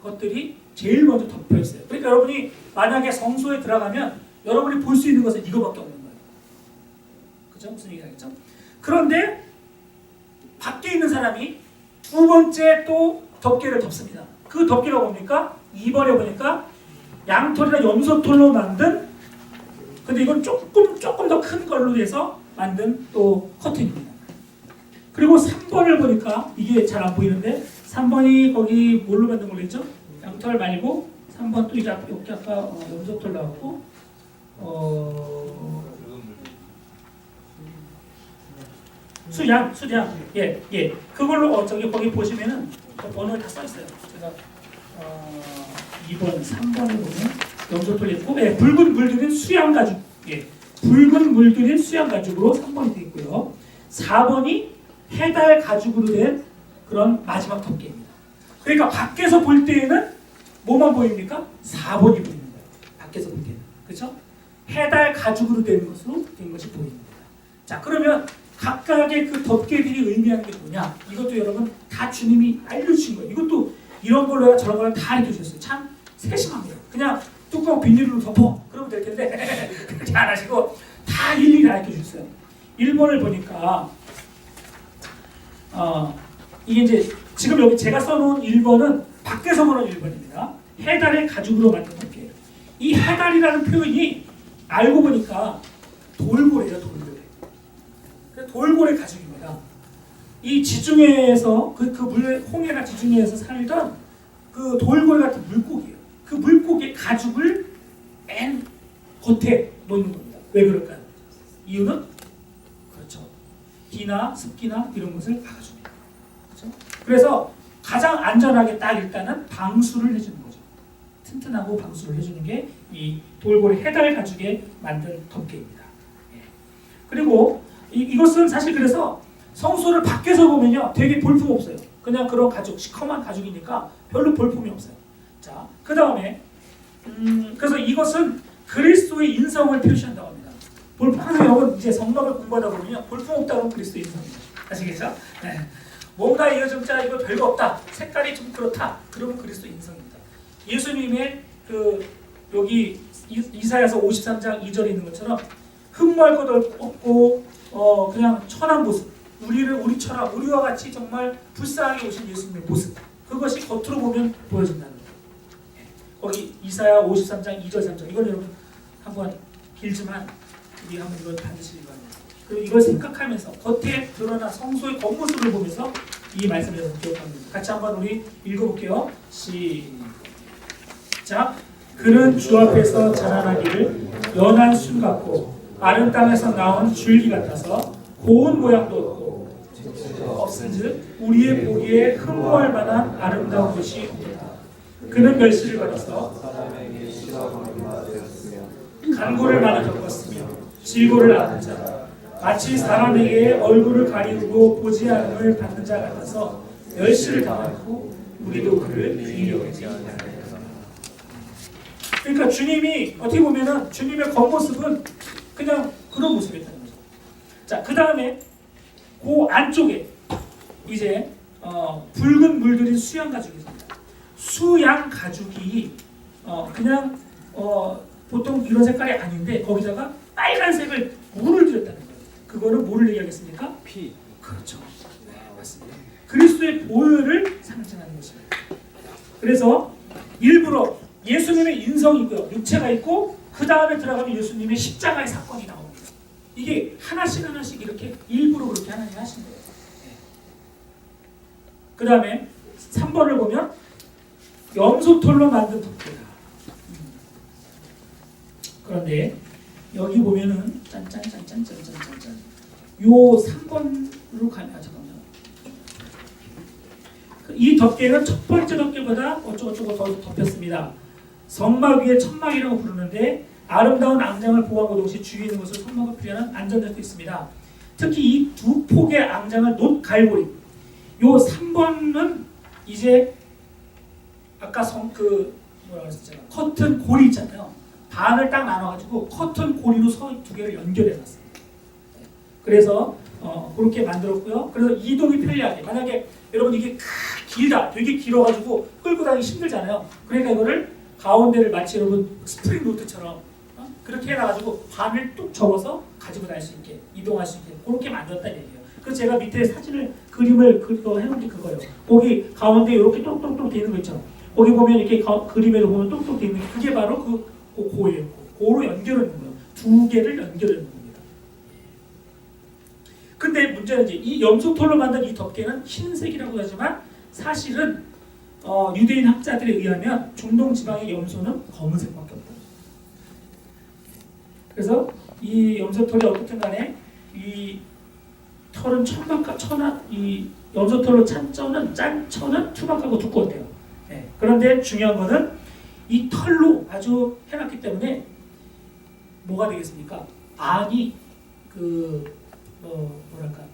것들이 제일 먼저 덮여 있어요. 그러니까 여러분이 만약에 성소에 들어가면 여러분이 볼 수 있는 것은 이거밖에 없는 거예요. 그죠? 무슨 얘기 하겠죠? 그런데 밖에 있는 사람이 2번째 또 덮개를 덮습니다. 그 덮개가 뭡니까? 2번에 보니까 양털이나 염소털로 만든, 근데 이건 조금 더 큰 걸로 해서 만든 또 커튼입니다. 그리고 3번을 보니까 이게 잘 안 보이는데 3번이 거기 뭘로 만든 걸로 했죠? 양털 말고 3번 또 이제 여기 아까 염소털 나왔고 수양 예 그걸로 저기 거기 보시면은 번호에 다 써 있어요. 제가 2번 3번을 보면 염소털 있고 붉은 물들인 수양 가죽 붉은 물들인 수양 가죽으로 3번이 되어 있고요. 4번이 해달 가죽으로 된 그런 마지막 덮개입니다. 그러니까 밖에서 볼 때에는 뭐만 보입니까? 4번이 보이는 거예요. 밖에서 볼 때는. 그렇죠? 해달 가죽으로 된 것으로 된 것이 보입니다. 자, 그러면 각각의 그 덮개들이 의미하는 게 뭐냐? 이것도 여러분 다 주님이 알려주신 거예요. 이것도 이런 걸로야 저런 걸로 다 알려주셨어요. 참 세심합니다. 그냥 뚜껑 비닐로 덮어. 그러면 될 텐데 그렇게 안 하시고 다 일일이 알려주셨어요. 1번을 보니까 이게 이제 지금 여기 제가 써놓은 1번은 밖에서 보는 1번입니다. 해달의 가죽으로 만든 덮개. 이 해달이라는 표현이 알고 보니까 돌고래예요. 돌고래 가죽입니다. 이 지중해에서 그 홍해나 지중해에서 살던 그 돌고래 같은 물고기예요. 그 물고기의 가죽을 맨 겉에 놓는 겁니다. 왜 그럴까요? 이유는 그렇죠. 비나 습기나 이런 것을 막아줍니다. 그렇죠? 그래서 가장 안전하게 딱 일단은 방수를 해주는 거죠. 튼튼하고 방수를 해주는 게 이 돌고래 해달 가죽에 만든 덮개입니다. 그리고 이것은 사실 그래서 성소를 밖에서 보면요 되게 볼품 없어요. 그냥 그런 가죽, 시커먼 가죽이니까 별로 볼품이 없어요. 자, 그 다음에 그래서 이것은 그리스도의 인성을 표시한다고 합니다. 볼품 항상 여러분 이제 성막을 공부하다 보면요 볼품 없다 그러면 그리스도의 인성입니다. 아시겠죠? 네. 뭔가 이거 좀 이거 별거 없다, 색깔이 좀 그렇다, 그러면 그리스도의 인성입니다. 예수님의 여기 이사야서 53장 2절에 있는 것처럼 흠모할 것 없고 그냥 천한 모습, 우리처럼 우리와 같이 정말 불쌍하게 오신 예수님의 모습, 그것이 겉으로 보면 보여진다는 거예요. 거기 이사야 53장 2절 3절 이걸 여러분 한번 길지만 우리 한번 이걸 반드시 읽어야 돼요. 그리고 이걸 생각하면서 겉에 드러난 성소의 겉모습을 보면서 이 말씀을 여러분 기억합니다. 같이 한번 우리 읽어볼게요. 시작. 그는 주 앞에서 자라나기를 연한 순 같고 마른 땅에서 나온 줄기 같아서 고운 모양도 없고 없은즉 우리의 보기에 흠모할 만한 아름다운 것이 없다. 그는 멸시를 받아서 간고를 많이 겪었으며 질고를 받은 자 마치 사람에게 얼굴을 가리우고 보지 않음을 받는 자 같아서 멸시를 당하고 우리도 그를 귀히 여기지 않았다. 그러니까 주님이 어떻게 보면은 주님의 겉모습은 그냥 그런 모습이었다는 거죠. 자, 그 다음에 그 안쪽에 이제 붉은 물들인 수양 가죽이 있습니다. 수양 가죽이 그냥 보통 이런 색깔이 아닌데 거기다가 빨간색을 물을 들였다는 거예요. 그거는 뭐를 얘기하겠습니까? 피. 그렇죠. 네, 맞습니다. 그리스도의 보혈을 상징하는 것입니다. 그래서 일부러 예수님의 인성이 있고요, 육체가 있고 그 다음에 들어가면 예수님의 십자가의 사건이 나옵니다. 이게 하나씩 이렇게 일부러 그렇게 하나님 하신 거예요. 그 다음에 3번을 보면 염소털로 만든 덮개다. 그런데 여기 보면은 짠짠짠짠짠짠짠 요 3번으로 가면 잠깐만요. 이 덮개는 첫 번째 덮개보다 어쩌고저쩌고 더 덮였습니다. 성막 위에 천막이라고 부르는데 아름다운 앙장을 보호하고 동시에 주위에 있는 것을 성막을 피하는 안전장도 있습니다. 특히 이 두 폭의 앙장을 놋 갈고리. 요 3번은 이제 아까 뭐라고 했었잖아요. 커튼 고리 있잖아요. 반을 딱 나눠가지고 커튼 고리로 서 두 개를 연결해놨어요. 그래서 그렇게 만들었고요. 그래서 이동이 편리하게. 만약에 여러분 이게 길다, 되게 길어가지고 끌고 다니기 힘들잖아요. 그러니까 이거를 가운데를 마치 여러분 스프링 노트처럼 그렇게 해놔가지고 반을 뚝 접어서 가지고 다닐 수 있게, 이동할 수 있게 그렇게 만들었다는 얘기예요. 그래서 제가 밑에 그림을 해놓은 게 그거예요. 거기 가운데 이렇게 똑똑똑 되어 있는 거 있죠. 거기 보면 이렇게 그림에도 보면 똑똑 되어 있는 게 그게 바로 고예요. 고로 연결하는 거예요. 두 개를 연결하는 겁니다. 근데 문제는 이제 이 염소털로 만든 이 덮개는 흰색이라고 하지만 사실은 유대인 학자들에 의하면 중동 지방의 염소는 검은색밖에 없다. 그래서 이 염소털이 어떻든 간에 이 털은 이 염소털로 짠 천은 투박하고 두꺼웠대요. 네. 그런데 중요한 거는 이 털로 아주 해놨기 때문에 뭐가 되겠습니까? 안이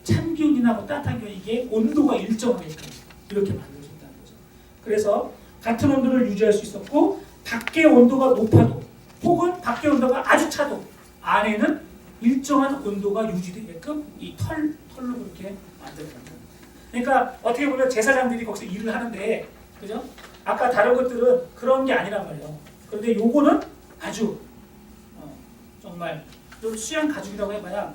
찬 기운이나 따뜻한 기운 이게 온도가 일정하게끔 이렇게 만들어졌다는 거죠. 그래서 같은 온도를 유지할 수 있었고 밖의 온도가 높아도 혹은 밖의 온도가 아주 차도 안에는 일정한 온도가 유지되게끔 이 털로 그렇게 만들어졌다. 그러니까 어떻게 보면 제사장들이 거기서 일을 하는데, 그죠? 아까 다른 것들은 그런 게 아니란 말이에요. 그런데 요거는 아주 정말 좀 수양 가죽이라고 해봐야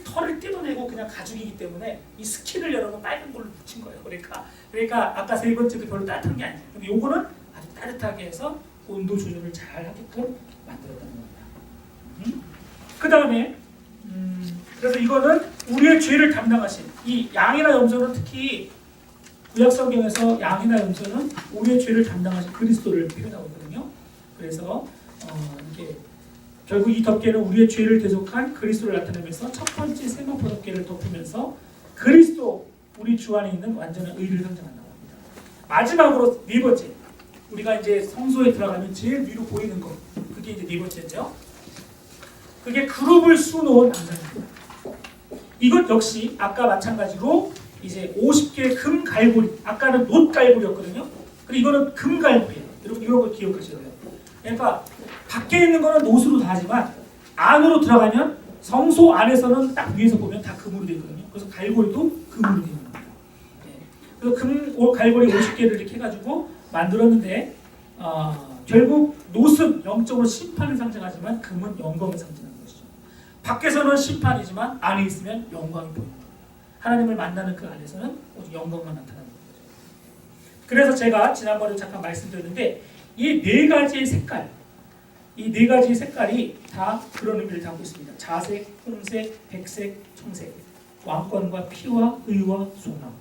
털을 뜯어내고 그냥 가죽이기 때문에 이 스킨을 여러분 빨간 걸로 붙인 거예요. 그러니까 아까 세 번째도 별로 따뜻한 게 아니에요. 근데 요거는 아주 따뜻하게 해서 온도 조절을 잘 하게끔 만들었다는 겁니다. 그 다음에 그래서 이거는 우리의 죄를 담당하신 이 양이나 염소는 특히 구약 성경에서 양이나 염소는 우리의 죄를 담당하신 그리스도를 표현하고 있거든요. 그래서 이렇게 결국 이 덮개는 우리의 죄를 대속한 그리스도를 나타내면서 첫 번째 세마포 덮개를 덮으면서 그리스도 우리 주 안에 있는 완전한 의를 상징한다고 합니다. 마지막으로 네 번째, 우리가 이제 성소에 들어가면 제일 위로 보이는 것, 그게 이제 네 번째인데요. 그게 그룹을 수놓은 앙장입니다. 이것 역시 아까 마찬가지로 이제 50개의 금 갈고리, 아까는 놋 갈고리였거든요. 근데 이거는 금 갈고리예요. 여러분 이런 걸 기억하셔야 돼요. 그러니까 밖에 있는 거는 놋으로 다 하지만 안으로 들어가면 성소 안에서는 딱 위에서 보면 다 금으로 되어 있거든요. 그래서 갈고리도 금으로 되어 있는 겁니다. 그래서 갈고리 50개를 이렇게 해가지고 만들었는데 결국 놋은 영적으로 심판을 상징하지만 금은 영광을 상징하는 것이죠. 밖에서는 심판이지만 안에 있으면 영광이 보이는 거예요. 하나님을 만나는 그 안에서는 오직 영광만 나타나는 거죠. 그래서 제가 지난번에 잠깐 말씀드렸는데 이 네 가지의 색깔, 이 네 가지의 색깔이 다 그런 의미를 담고 있습니다. 자색, 홍색, 백색, 청색, 왕권과 피와 의와 소망.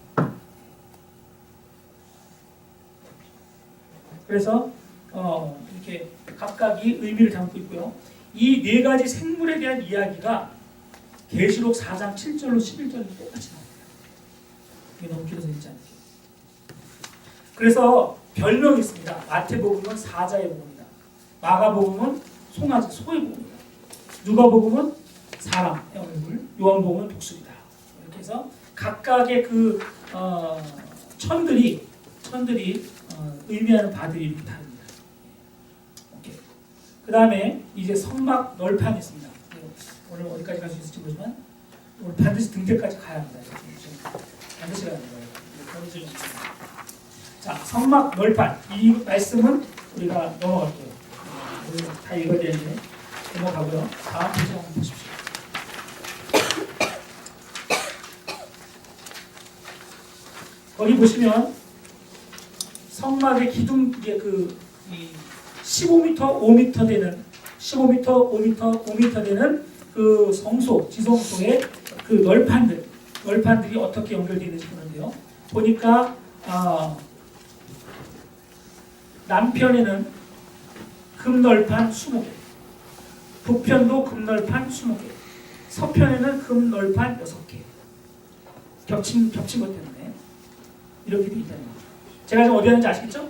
그래서 이렇게 각각이 의미를 담고 있고요. 이 네 가지 생물에 대한 이야기가 계시록 4장 7절로 11절로 똑같이 나옵니다. 이게 너무 길어서 읽지 않을게요. 그래서 별명이 있습니다. 마태복음은 사자의 복음이다. 마가복음은 송아지, 소의 복음이다. 누가복음은 사람의 얼굴, 요한복음은 독수리다. 이렇게 해서 각각의 그 천들이 의미하는 바들이 다릅니다. 오케이. 그 다음에 이제 성막 널판이 있습니다. 오늘 어디까지 갈 수 있을지 모르지만 오늘 반드시 등대까지 가야 합니다. 반드시 가야 합니다. 자, 성막 널판. 이 말씀은 우리가 넘어갈게요. 우리 다 읽어야 되는데 넘어가고요. 다음 페이지 한번 보십시오. 거기 보시면 성막의 기둥 이게 15m, 5m 되는 15m, 5m, 5m 되는 그 성소, 지성소의 그 널판들이 어떻게 연결되어 있는지 보는데요. 보니까 남편에는 금널판 20개, 북편도 금널판 20개, 서편에는 금널판 6개. 겹친 것 때문에 이렇게 돼 있다는 거죠. 제가 지금 어디 하는지 아시겠죠?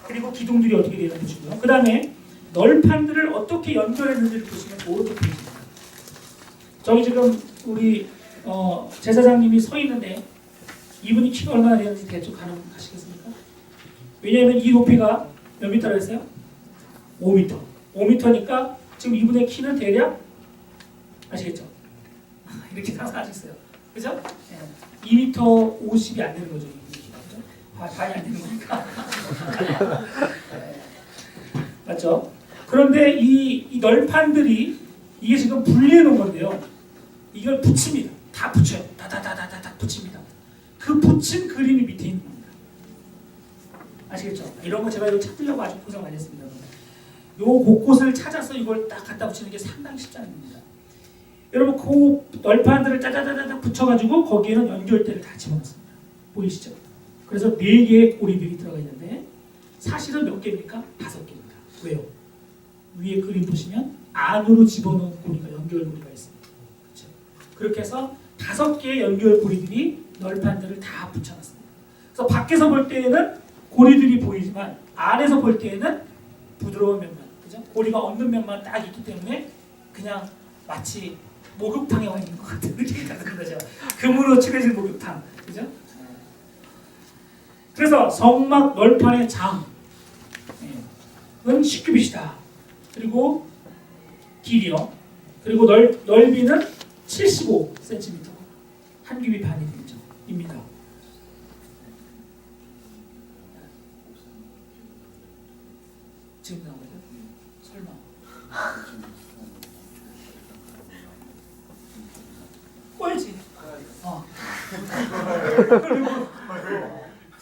그리고 기둥들이 어떻게 되는지 보시고요. 그 다음에 널판들을 어떻게 연결했는지를 보시면 오른쪽 페이지입니다. 저기 지금 우리 제사장님이 서 있는데 이분이 키가 얼마나 되는지 대충 가능하시겠습니까? 왜냐하면 이 높이가 몇 미터라고 했어요? 5m. 5m니까 지금 이분의 키는 대략 아시겠죠? 이렇게 상상하셨어요. 그죠? 2m 50이 안 되는 거죠. 그죠? 반이 안 되는 거니까. 맞죠? 그런데 이 널판들이 이게 지금 분리해 놓은 건데요. 이걸 붙입니다. 다 붙여요. 다다다다다 붙입니다. 그 붙인 그림이 밑에 있는 겁니다. 아시겠죠? 이런 거 제가 이거 찾으려고 아주 고생 많이 했습니다. 요 곳곳을 찾아서 이걸 딱 갖다 붙이는 게 상당히 쉽지 않습니다. 여러분 그 널판들을 짜자자자 붙여가지고 거기에는 연결대를 다 집어넣습니다. 보이시죠? 그래서 4개의 고리들이 들어가 있는데 사실은 몇 개입니까? 5개입니다. 왜요? 위에 그림 보시면 안으로 집어넣은 고리가 연결 고리가 있습니다. 그렇죠? 그렇게 해서 5개의 연결 고리들이 널판들을 다 붙여놨습니다. 그래서 밖에서 볼 때에는 고리들이 보이지만 안에서 볼 때에는 부드러운 면만, 그죠? 고리가 없는 면만 딱 있기 때문에 그냥 마치 목욕탕에 와 있는 것 같은 느낌이 드는 거죠. 금으로 칠해진 목욕탕, 그죠? 그래서 성막 널판의 장은 10규빗이다. 그리고 길이요. 그리고 넓이는 75cm. 한 규빗 반이 되죠. 입니다. 지금 나오거든? 설마. 꺼야지.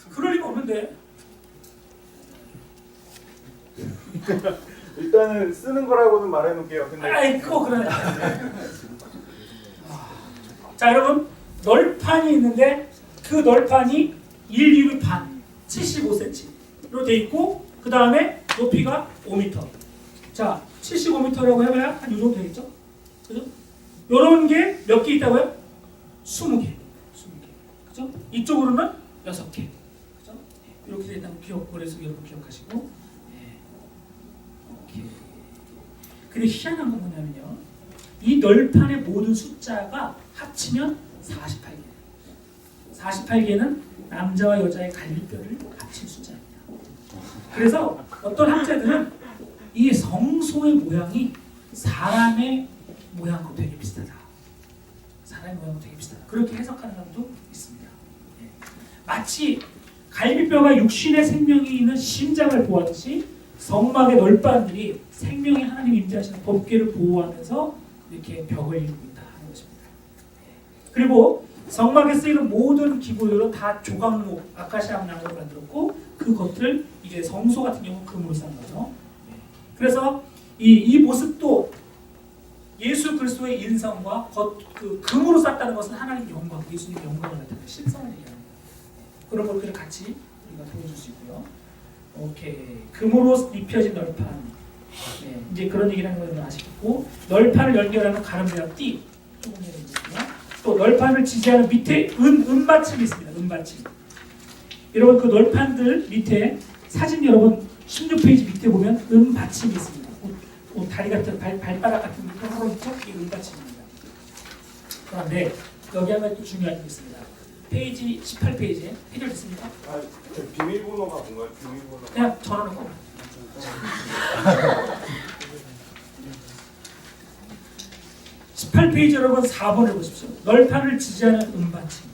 그럴 리가 없는데. 일단은 쓰는 거라고는 말해놓을게요. 근데 아이 그거 그러네. 자 여러분 널판이 있는데 그 널판이 1규빗 반 75cm로 돼 있고 그 다음에 높이가 5m. 자 75m라고 해봐야 한 이 정도 되겠죠? 그죠? 요런 게 몇 개 있다고요? 20개. 20개. 그죠? 이쪽으로는 6개. 그죠? 이렇게 된다고 머릿속에 여러분 기억하시고. 오케이. 근데 희한한 건 뭐냐면요. 이 널판의 모든 숫자가 합치면 48개. 48개는 남자와 여자의 갈비뼈를 합친 숫자입니다. 그래서 어떤 학자들은 이 성소의 모양이 사람의 모양과 되게 비슷하다. 사람의 모양과 되게 비슷하다. 그렇게 해석하는 사람도 있습니다. 마치 갈비뼈가 육신의 생명이 있는 심장을 보호하듯이 성막의 널판들이 생명의 하나님 임재하시는 법궤를 보호하면서 이렇게 벽을 이루고 있다 하는 것입니다. 그리고 성막에 쓰이는 모든 기구들은 다 조각목, 아카시아 나무로 만들었고 그 겉을 이제 성소 같은 경우는 금으로 싼 거죠. 그래서 이 모습도 예수 그리스도의 인성과 그 금으로 쌌다는 것은 하나님 영광, 예수님의 영광을 나타내는 신성을 얘기합니다. 그런 것들을 같이 우리가 보여줄 수 있고요. 오케이. 금으로 입혀진 널판. 네, 이제 그런 얘기를 하는 걸 아시겠고 널판을 연결하는 가름대랑 띠 조금 전에 있고요. 또 널판을 지지하는 밑에 은받침이 있습니다. 은받침. 여러분 그 널판들 밑에 사진 여러분 16페이지 밑에 보면 은받침이 있습니다. 다리 같은 발바닥 같은 게 하나 있죠? 이게 은받침입니다. 그런데 여기 하나 또 중요한 게 있습니다. 페이지 18페이지에 해결됐습니까? 비밀번호가 뭔가요? 비밀번호. 그냥 전화놓고 18페이지 여러분 4번을 보십시오. 널판을 지지하는 은받침.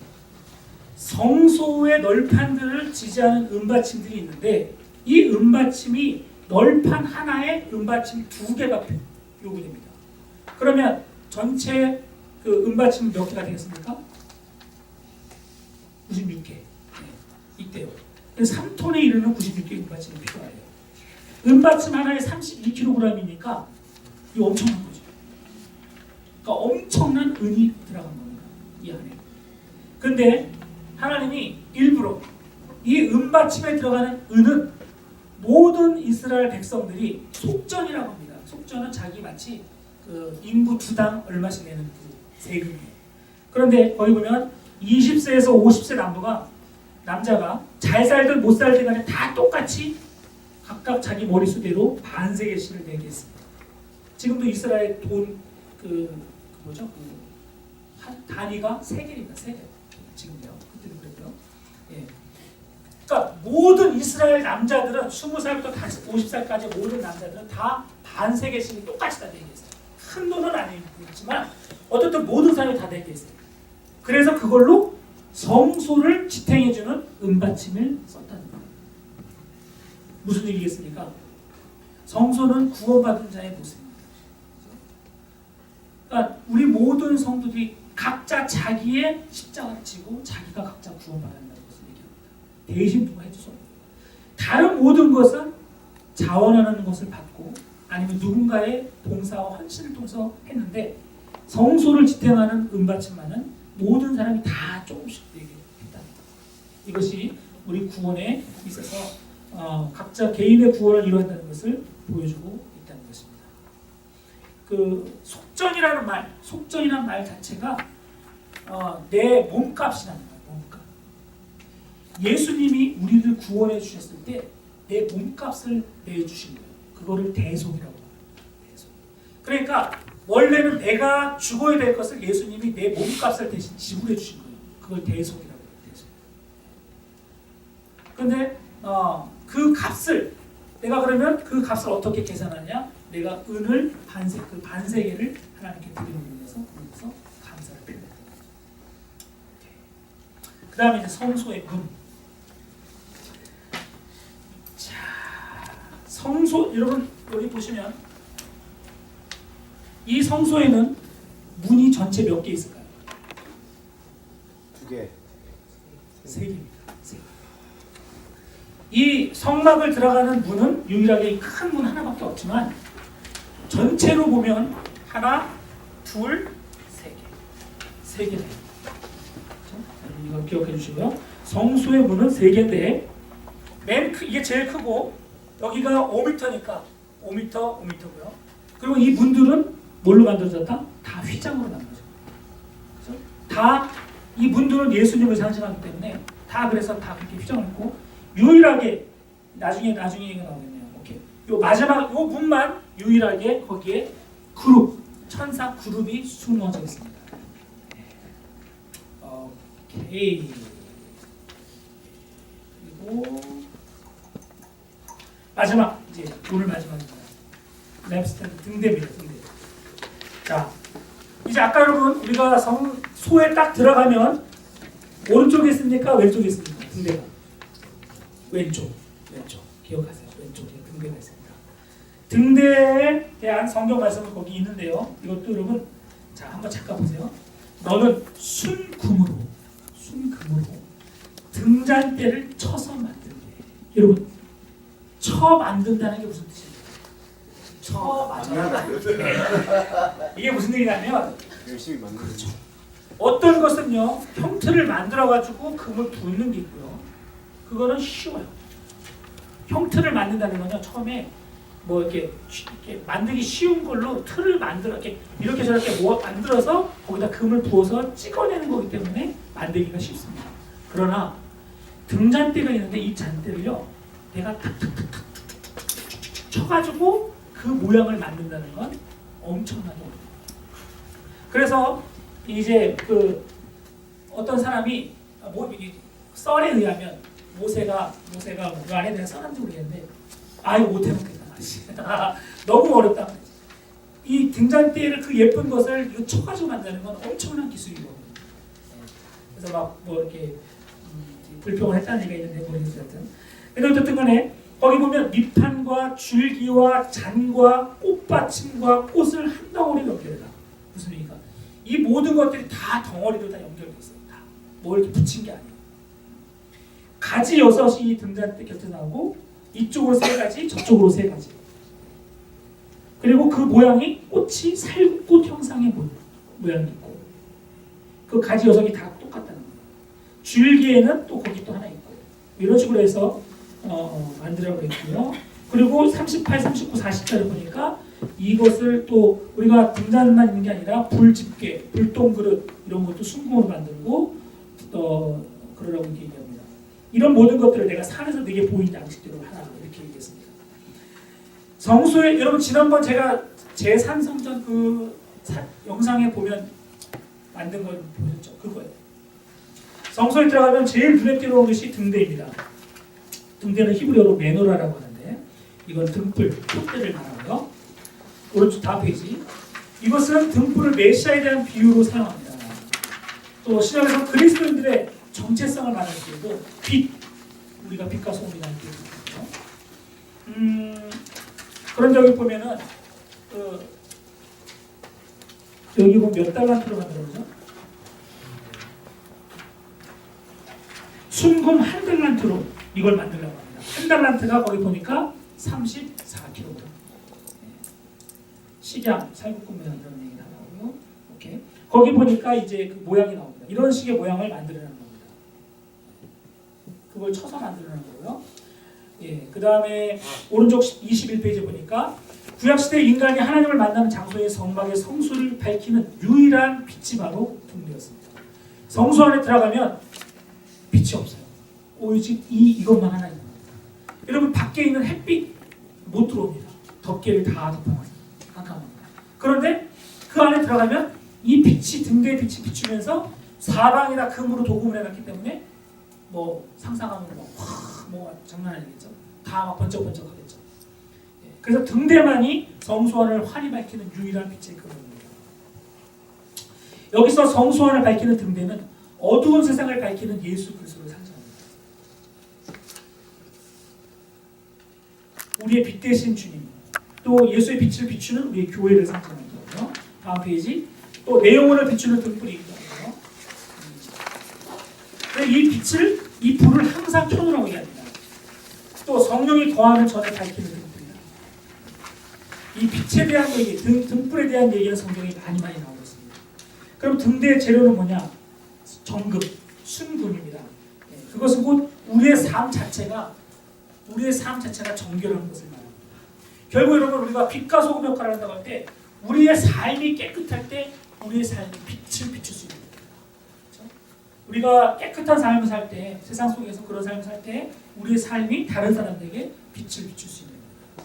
성소의 널판들을 지지하는 은받침들이 있는데 이 은받침이 널판 하나에 은받침 2개가 요구됩니다. 그러면 전체 그 은받침 몇 개가 되겠습니까? 96개. 이때요. 3톤에 이르는 96개 은받침이 필요해요. 은받침 하나에 32kg이니까 이거 엄청난 거죠. 그러니까 엄청난 은이 들어간 겁니다. 이 안에. 근데 하나님이 일부러 이 은받침에 들어가는 은은 모든 이스라엘 백성들이 속전이라고 합니다. 속전은 자기 마치 그 인구 2당 얼마씩 내는 그 세금이에요. 그런데 거기 보면 20세에서 50세 남자가 잘 살든 못 살든 간에 다 똑같이 각각 자기 머릿수대로 반세계씩을 내게 했습니다. 지금도 이스라엘 뭐죠? 단위가 세겔입니다. 세겔. 지금요. 그때도 그랬고요. 예. 그러니까 모든 이스라엘 남자들은 20살부터 50살까지 모든 남자들은 다 반세계씩이 똑같이 다 내게 했어요. 큰 돈은 아니지만 어쨌든 모든 사람이 다 내게 했어요. 그래서 그걸로 성소를 지탱해주는 은받침을 썼다는 거예요. 무슨 얘기겠습니까? 성소는 구원받은 자의 모습입니다. 그러니까 우리 모든 성도들이 각자 자기의 십자가를 지고 자기가 각자 구원받는다는 것을 얘기합니다. 대신 누가 해줄 수 없는 거예요. 다른 모든 것은 자원하는 것을 받고 아니면 누군가의 봉사와 헌신을 통해서 했는데 성소를 지탱하는 은받침만은 모든 사람이 다 조금씩 되게 했다는 거예요. 이것이 우리 구원에 있어서 각자 개인의 구원을 이루어한다는 것을 보여주고 있다는 것입니다. 그 속전이라는 말 자체가 내 몸값이라는 거예요. 몸값. 예수님이 우리를 구원해 주셨을 때 내 몸값을 내주신 거예요. 그거를 대속이라고 합니다. 대속. 그러니까 원래는 내가 죽어야 될 것을 예수님이 내 몸값을 대신 지불해 주신 거예요. 그걸 대속이라고 해요. 대속. 그런데 그 값을 내가 그러면 그 값을 어떻게 계산하냐? 내가 은을 반세계를 하나님께 드리는 면에서 거기서 감사를 표현했다. 그 다음에 이제 성소의 문. 자, 성소 여러분 여기 보시면 이 성소에는 문이 전체 몇 개 있을까요? 2개. 3개입니다. 이 성막을 들어가는 문은 유일하게 큰 문 하나밖에 없지만 전체로 보면 하나, 둘, 세 개. 이걸 기억해 주시고요. 성소의 문은 3개인데 이게 제일 크고 여기가 5m니까 5m고요. 그리고 이 문들은 뭘로 만들어졌다? 다 휘장으로 만들어졌다. 다 이 문들은 예수님을 상징하기 때문에 다 그래서 다 그렇게 휘장을 했고 유일하게 나중에 이거 나오겠네요. 오케이. 요 마지막 요 문만 유일하게 거기에 천사 그룹이 숨어져 있습니다. 오케이. 그리고 마지막 이제 오늘 마지막입니다. 랩스탠드 등대입니다. 등대. 자, 이제 아까 여러분 우리가 성소에 딱 들어가면 오른쪽에 있습니까? 왼쪽에 있습니까? 등대가. 왼쪽 기억하세요. 왼쪽에 등대가 있습니다. 등대에 대한 성경 말씀은 거기 있는데요. 이것도 여러분 자 한번 잠깐 보세요. 너는 순금으로 등잔대를 쳐서 만들게. 여러분 쳐 만든다는 게 무슨 뜻이에요? 이게 무슨 얘기냐면 열심히 만들죠. 그렇죠. 어떤 것은요 형틀을 만들어 가지고 금을 붓는 게 있고요. 그거는 쉬워요. 형틀을 만든다는 건요 처음에 뭐 이렇게 만들기 쉬운 걸로 틀을 만들어 이렇게 저렇게 만들어서 거기다 금을 부어서 찍어내는 거기 때문에 만들기가 쉽습니다. 그러나 등잔대가 있는데 이 잔대를요 내가 탁탁탁탁 쳐가지고 그 모양을 만든다는 건 엄청나게 어려워요. 그래서 이제 그 어떤 사람이 썰에 의하면 모세가 그 안에 대해 써놨는지 모르겠는데 이거 못해먹겠다. 너무 어렵다. 이 등잔대를 그 예쁜 것을 이거 쳐가지고 만드는 건 엄청난 기술이거든요. 그래서 막 뭐 이렇게 불평을 했다는 얘기가 있는데 모르겠어요. 근데 어쨌든 간에 거기 보면 밑판과 줄기와 잔과 꽃받침과 꽃을 한 덩어리로 연결해라. 무슨 얘기가? 이 모든 것들이 다 덩어리로 다 연결돼 있어요. 다. 뭐 이렇게 붙인 게 아니에요. 가지 6이 등잔대 곁에 나오고 이쪽으로 3가지, 저쪽으로 3가지. 그리고 그 모양이 꽃이 살꽃 형상의 모양이 있고 그 가지 6이 다 똑같다는 거예요. 줄기에는 또 거기 또 하나 있고 이런 식으로 해서 만들라고 했고요. 그리고 38, 39, 40자를 보니까 이것을 또 우리가 등잔만 있는 게 아니라 불집게, 불똥그릇 이런 것도 순금으로 만들고 그러라고 이렇게 얘기합니다. 이런 모든 것들을 내가 산에서 내게 보인 양식대로 하라 이렇게 얘기했습니다. 성소에 여러분 지난번 제가 제 산성전 영상에 보면 만든 걸 보셨죠? 그거예요. 성소에 들어가면 제일 눈에 띄는 것이 등대입니다. 등대는 히브리어로 메노라라고 하는데 이건 등불, 촛대를 말하고요. 오른쪽 다음 페이지. 이것은 등불을 메시아에 대한 비유로 사용합니다. 또 신약에서 그리스도인들의 정체성을 말하는 때도 빛, 우리가 빛과 소금이라는 뜻이거든요. 그런 적이 보면은 여기 보면 몇 달란트로 만들어져? 순금 한 달란트로 이걸 만들려고 합니다. 한 달란트가 거기 보니까 34kg. 식양, 살구꿈이나 이런 얘기를 하고요. 오케이. 거기 보니까 이제 그 모양이 나옵니다. 이런 식의 모양을 만들려는 겁니다. 그걸 쳐서 만들려는 거고요. 예, 그 다음에 오른쪽 21페이지 보니까 구약시대 인간이 하나님을 만나는 장소의 성막의 성수를 밝히는 유일한 빛이 바로 등대였습니다. 성수 안에 들어가면 빛이 없어요. 오직 이것만 하나 있는 겁니다. 여러분 밖에 있는 햇빛 못 들어옵니다. 덮개를 다 덮어놨어요. 깜깜합니다. 그런데 그 안에 들어가면 이 빛이 등대의 빛이 비추면서 사방이다 금으로 도금을 해놨기 때문에 뭐 상상하면 뭐 장난 아니겠죠. 다 막 번쩍번쩍하겠죠. 예, 그래서 등대만이 성소안을 환히 밝히는 유일한 빛의 근원입니다. 여기서 성소안을 밝히는 등대는 어두운 세상을 밝히는 예수 그리스도를 상징합니다. 우리의 빛 대신 주님, 또 예수의 빛을 비추는 우리의 교회를 상징하는 거고요. 다음 페이지. 또 내 영혼을 비추는 등불이 있거든요. 이 빛을, 이 불을 항상 켜놓으라고 얘기합니다. 또 성령이 거하는 전에 밝히는 등불이다. 이 빛에 대한 얘기, 등불에 대한 얘기는 성경이 많이 나오고 있습니다. 그럼 등대의 재료는 뭐냐? 정금, 순금입니다. 그것은 곧 우리의 삶 자체가 정결한 것을 말합니다. 결국 여러분 우리가 빛과 소금 역할을 한다고 할 때 우리의 삶이 깨끗할 때 우리의 삶이 빛을 비출 수 있는 겁니다. 그렇죠? 우리가 깨끗한 삶을 살 때, 세상 속에서 그런 삶을 살 때 우리의 삶이 다른 사람들에게 빛을 비출 수 있는 겁니다.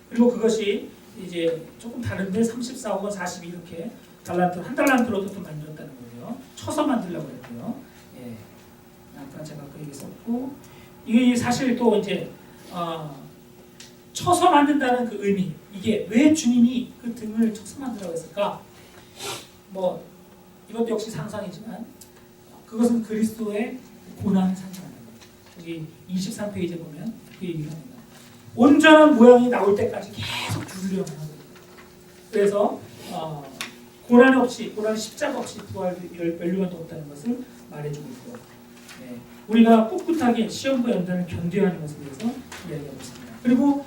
그리고 그것이 이제 조금 다른데 34억 원, 42 이렇게 달란트, 한 달란트로도 또 만들었다는 거예요. 쳐서 만들려고 했고요. 예, 아까 제가 그 얘기 썼고 이게 사실 또 이제 쳐서 만든다는 그 의미, 이게 왜 주님이 그 등을 쳐서 만들라고 했을까? 뭐 이것도 역시 상상이지만 그것은 그리스도의 고난을 상징합니다. 여기 23페이지에 보면 그 얘기를 합니다. 온전한 모양이 나올 때까지 계속 두드려만 하거든요. 그래서 고난 십자가 없이 부활 멸류관도 없다는 것을 말해주고 있고요. 네, 우리가 꿋꿋하게 시험과 연단을 견뎌야 하는 것에 대해서 이야기하고 있습니다. 그리고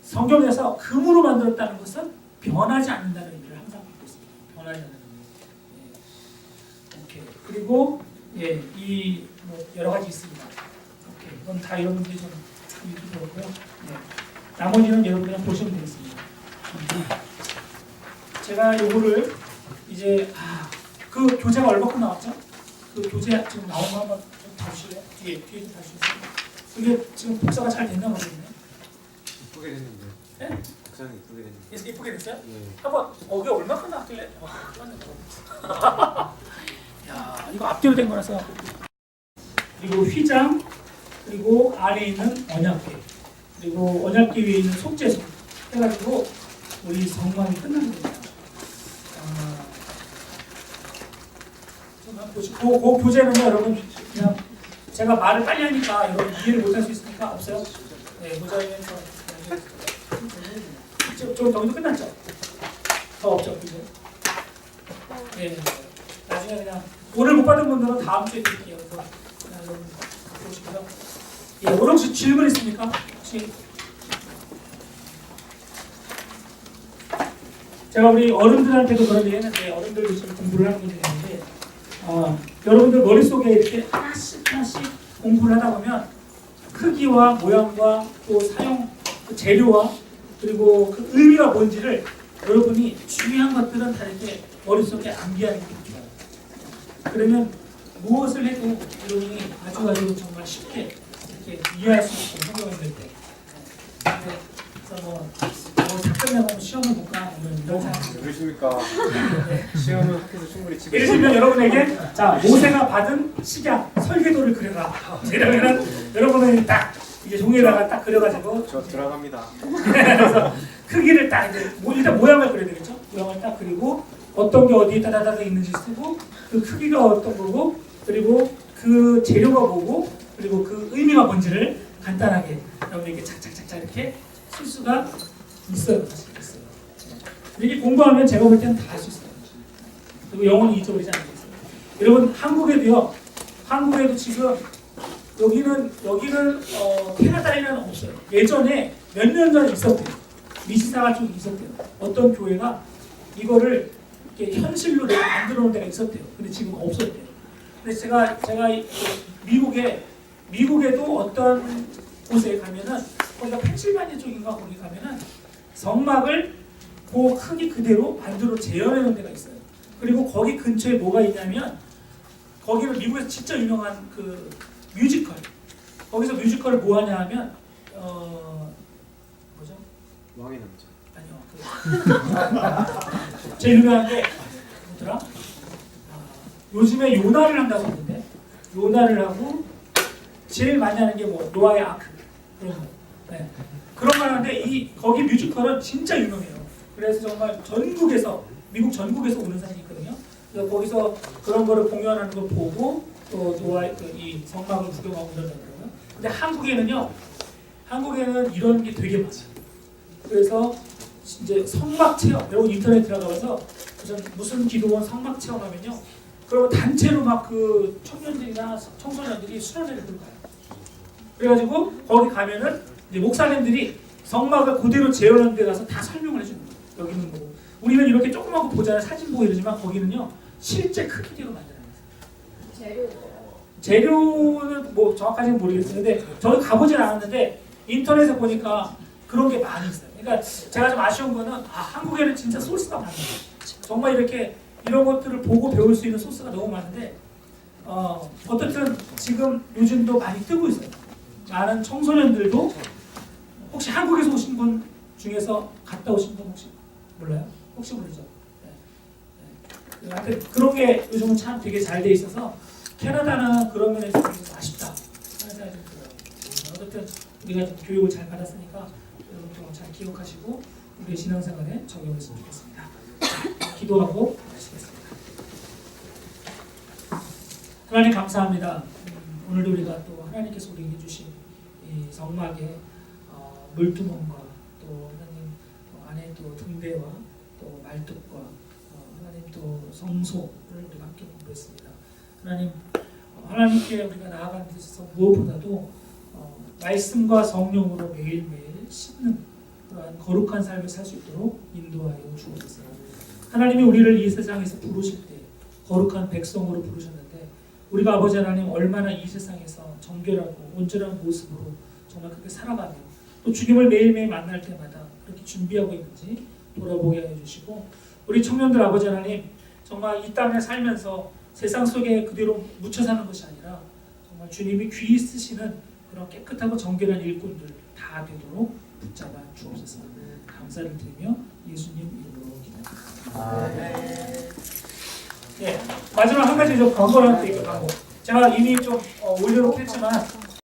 성경에서 금으로 만들었다는 것은 변하지 않는다는 의미를 항상 갖고 있습니다. 변하지 않는 의미. 예. 오케이. 그리고 예, 뭐 여러 가지 있습니다. 오케이. 이건 다 여러분들이 좀 읽어보고요. 예. 나머지는 여러분들이 보시면 되겠습니다. 제가 요거를 이제 그 교재가 얼마큼 나왔죠? 그 교재 지금 나온 거 한번 좀 봐주실래요? 뒤에 좀 봐주세요. 그게 지금 복사가 잘 됐나 모르겠네. 이쁘게 됐는데. 네? 복사는 이쁘게 됐는데. 이쁘게 됐어요? 예. 한번 이게 얼마큼 나왔길래? 야, 이거 앞뒤로 된 거라서. 그리고 휘장, 그리고 안에 있는 언약궤, 그리고 언약궤 위에 있는 속죄소 해가지고 우리 성막이 끝나는 겁니다. 그 교재는 여러분 그냥 제가 말을 빨리 하니까 여러분 이해를 못할 수 있으니까 없어요. 네, 모자이면서 좀 여기도 끝났죠? 더 없죠, 그죠? 네, 나중에 그냥 오늘 못 받은 분들은 다음 주에 드릴게요. 그래서 그냥 여러분 갖고 오시고요. 예, 오늘 혹시 질문 있습니까? 혹시 제가 우리 어른들한테도 그런 얘기 했는데 어른들도 지금 공부를 하는 분들이 있는데 여러분들 머릿속에 이렇게 하나씩 공부를 하다 보면 크기와 모양과 또 사용 그 재료와 그리고 그 의미가 뭔지를 여러분이 중요한 것들은 다 이렇게 머릿속에 암기하는 게 좋아요. 그러면 무엇을 해도 여러분이 아주 정말 쉽게 이렇게 이해할 수 있고 성경을 읽을 때. 그래서 다 끝나고 시험을 볼까 이런 생각이 그러십니까? 시험은 학교에서 충분히 치고 예를 들면 여러분에게 자 모세가 받은 식약 설계도를 그려라. 이러면은 여러분은 딱 이제 종이에다가 딱 그려가지고 저 들어갑니다. 그래서 크기를 딱 이제 일단 모양을 그려야 되겠죠. 모양을 딱 그리고 어떤 게 어디에 따다다다 있는지 쓰고 그 크기가 어떤 거고 그리고 그 재료가 뭐고 그리고 그 의미가 뭔지를 간단하게 여러분에게 착착착착 이렇게 쓸 수가 있어요. 사실 있어요. 이렇게 공부하면 제가 볼 때는 다 할 수 있어요. 그리고 영어는 잊어버리지 않겠어요. 여러분 한국에도 지금 여기는 캐나다에는 없어요. 예전에 몇 년 전에 있었대요. 미시사가 좀 있었대요. 어떤 교회가 이거를 이렇게 현실로 내가 만들어 놓은 데가 있었대요. 근데 지금 없었대요. 근데 제가 미국에도 어떤 곳에 가면은 거기가 펜실바니아 쪽인가 거기 가면은 성막을 그 크기 그대로 반대로 재현해 놓은 데가 있어요. 그리고 거기 근처에 뭐가 있냐면 거기는 미국에서 진짜 유명한 그 뮤지컬. 거기서 뮤지컬을 뭐 하냐 하면 뭐죠? 왕의 남자. 아니요. 제일 유명한 게 뭐더라? 요즘에 요나를 한다고 하는데 요나를 하고 제일 많이 하는 게 뭐 노아의 아크 그런 거. 네. 그런 거 하는데 거기 뮤지컬은 진짜 유명해요. 그래서 정말 미국 전국에서 오는 사람이 있거든요. 그래서 거기서 그런 거를 공연하는 걸 보고 또 노아의 이 성막을 구경하고 그러더라고요. 근데 한국에는 이런 게 되게 많아요. 그래서 이제 성막 체험, 여러분 인터넷 들어가서 무슨 기도원 성막 체험하면요. 그러면 단체로 막 그 청년들이나 청소년들이 수련회를 들고 가요. 그래가지고 거기 가면은 이제 목사님들이 성막을 그대로 재현하는 데 가서 다 설명을 해주는 거예요. 여기는 뭐 우리는 이렇게 조그맣고 보잖아요. 사진 보고 이러지만 거기는요 실제 크기대로 만들어요. 재료는 뭐 정확하지는 모르겠어요. 근데 저는 가보진 않았는데 인터넷에 보니까 그런 게 많이 있어요. 그러니까 제가 좀 아쉬운 거는 한국에는 진짜 소스가 많아요. 정말 이렇게 이런 것들을 보고 배울 수 있는 소스가 너무 많은데 어떻든 지금 요즘도 많이 뜨고 있어요. 많은 청소년들도 혹시 한국에서 오신 분 중에서 갔다 오신 분 혹시 몰라요? 혹시 모르죠? 네. 하여튼 그런 게 요즘은 참 되게 잘 돼 있어서 캐나다는 그런 면에서 되게 아쉽다 하는 생각이 좀 들어요. 어쨌든 우리가 좀 교육을 잘 받았으니까 여러분도 잘 기억하시고 우리의 신앙생활에 적용했으면 좋겠습니다. 기도하고 마치겠습니다. 하나님 감사합니다. 오늘도 우리가 또 하나님께서 우리에게 주신 이 성막의 물두멍과 또 하나님 안에 또 등대와 또 말뚝과 하나님 또 성소를 우리가 함께 공부했습니다. 하나님께 우리가 나아가는 데 있어서 무엇보다도 말씀과 성령으로 매일매일 씻는 그러한 거룩한 삶을 살 수 있도록 인도하여 주옵소서. 하나님이 우리를 이 세상에서 부르실 때 거룩한 백성으로 부르셨는데 우리가 아버지 하나님 얼마나 이 세상에서 정결하고 온전한 모습으로 정말 그렇게 살아가며 또 주님을 매일매일 만날 때마다 그렇게 준비하고 있는지 돌아보게 해주시고 우리 청년들 아버지 하나님 정말 이 땅에 살면서 세상 속에 그대로 묻혀 사는 것이 아니라 정말 주님이 귀히 쓰시는 그런 깨끗하고 정결한 일꾼들 다 되도록 붙잡아 주옵소서. 감사를 드리며 예수님 이름으로 기도합니다. 예, 마지막 한 가지 좀 광고를 할 때 이거 광고. 제가 이미 좀 올려놓긴 했지만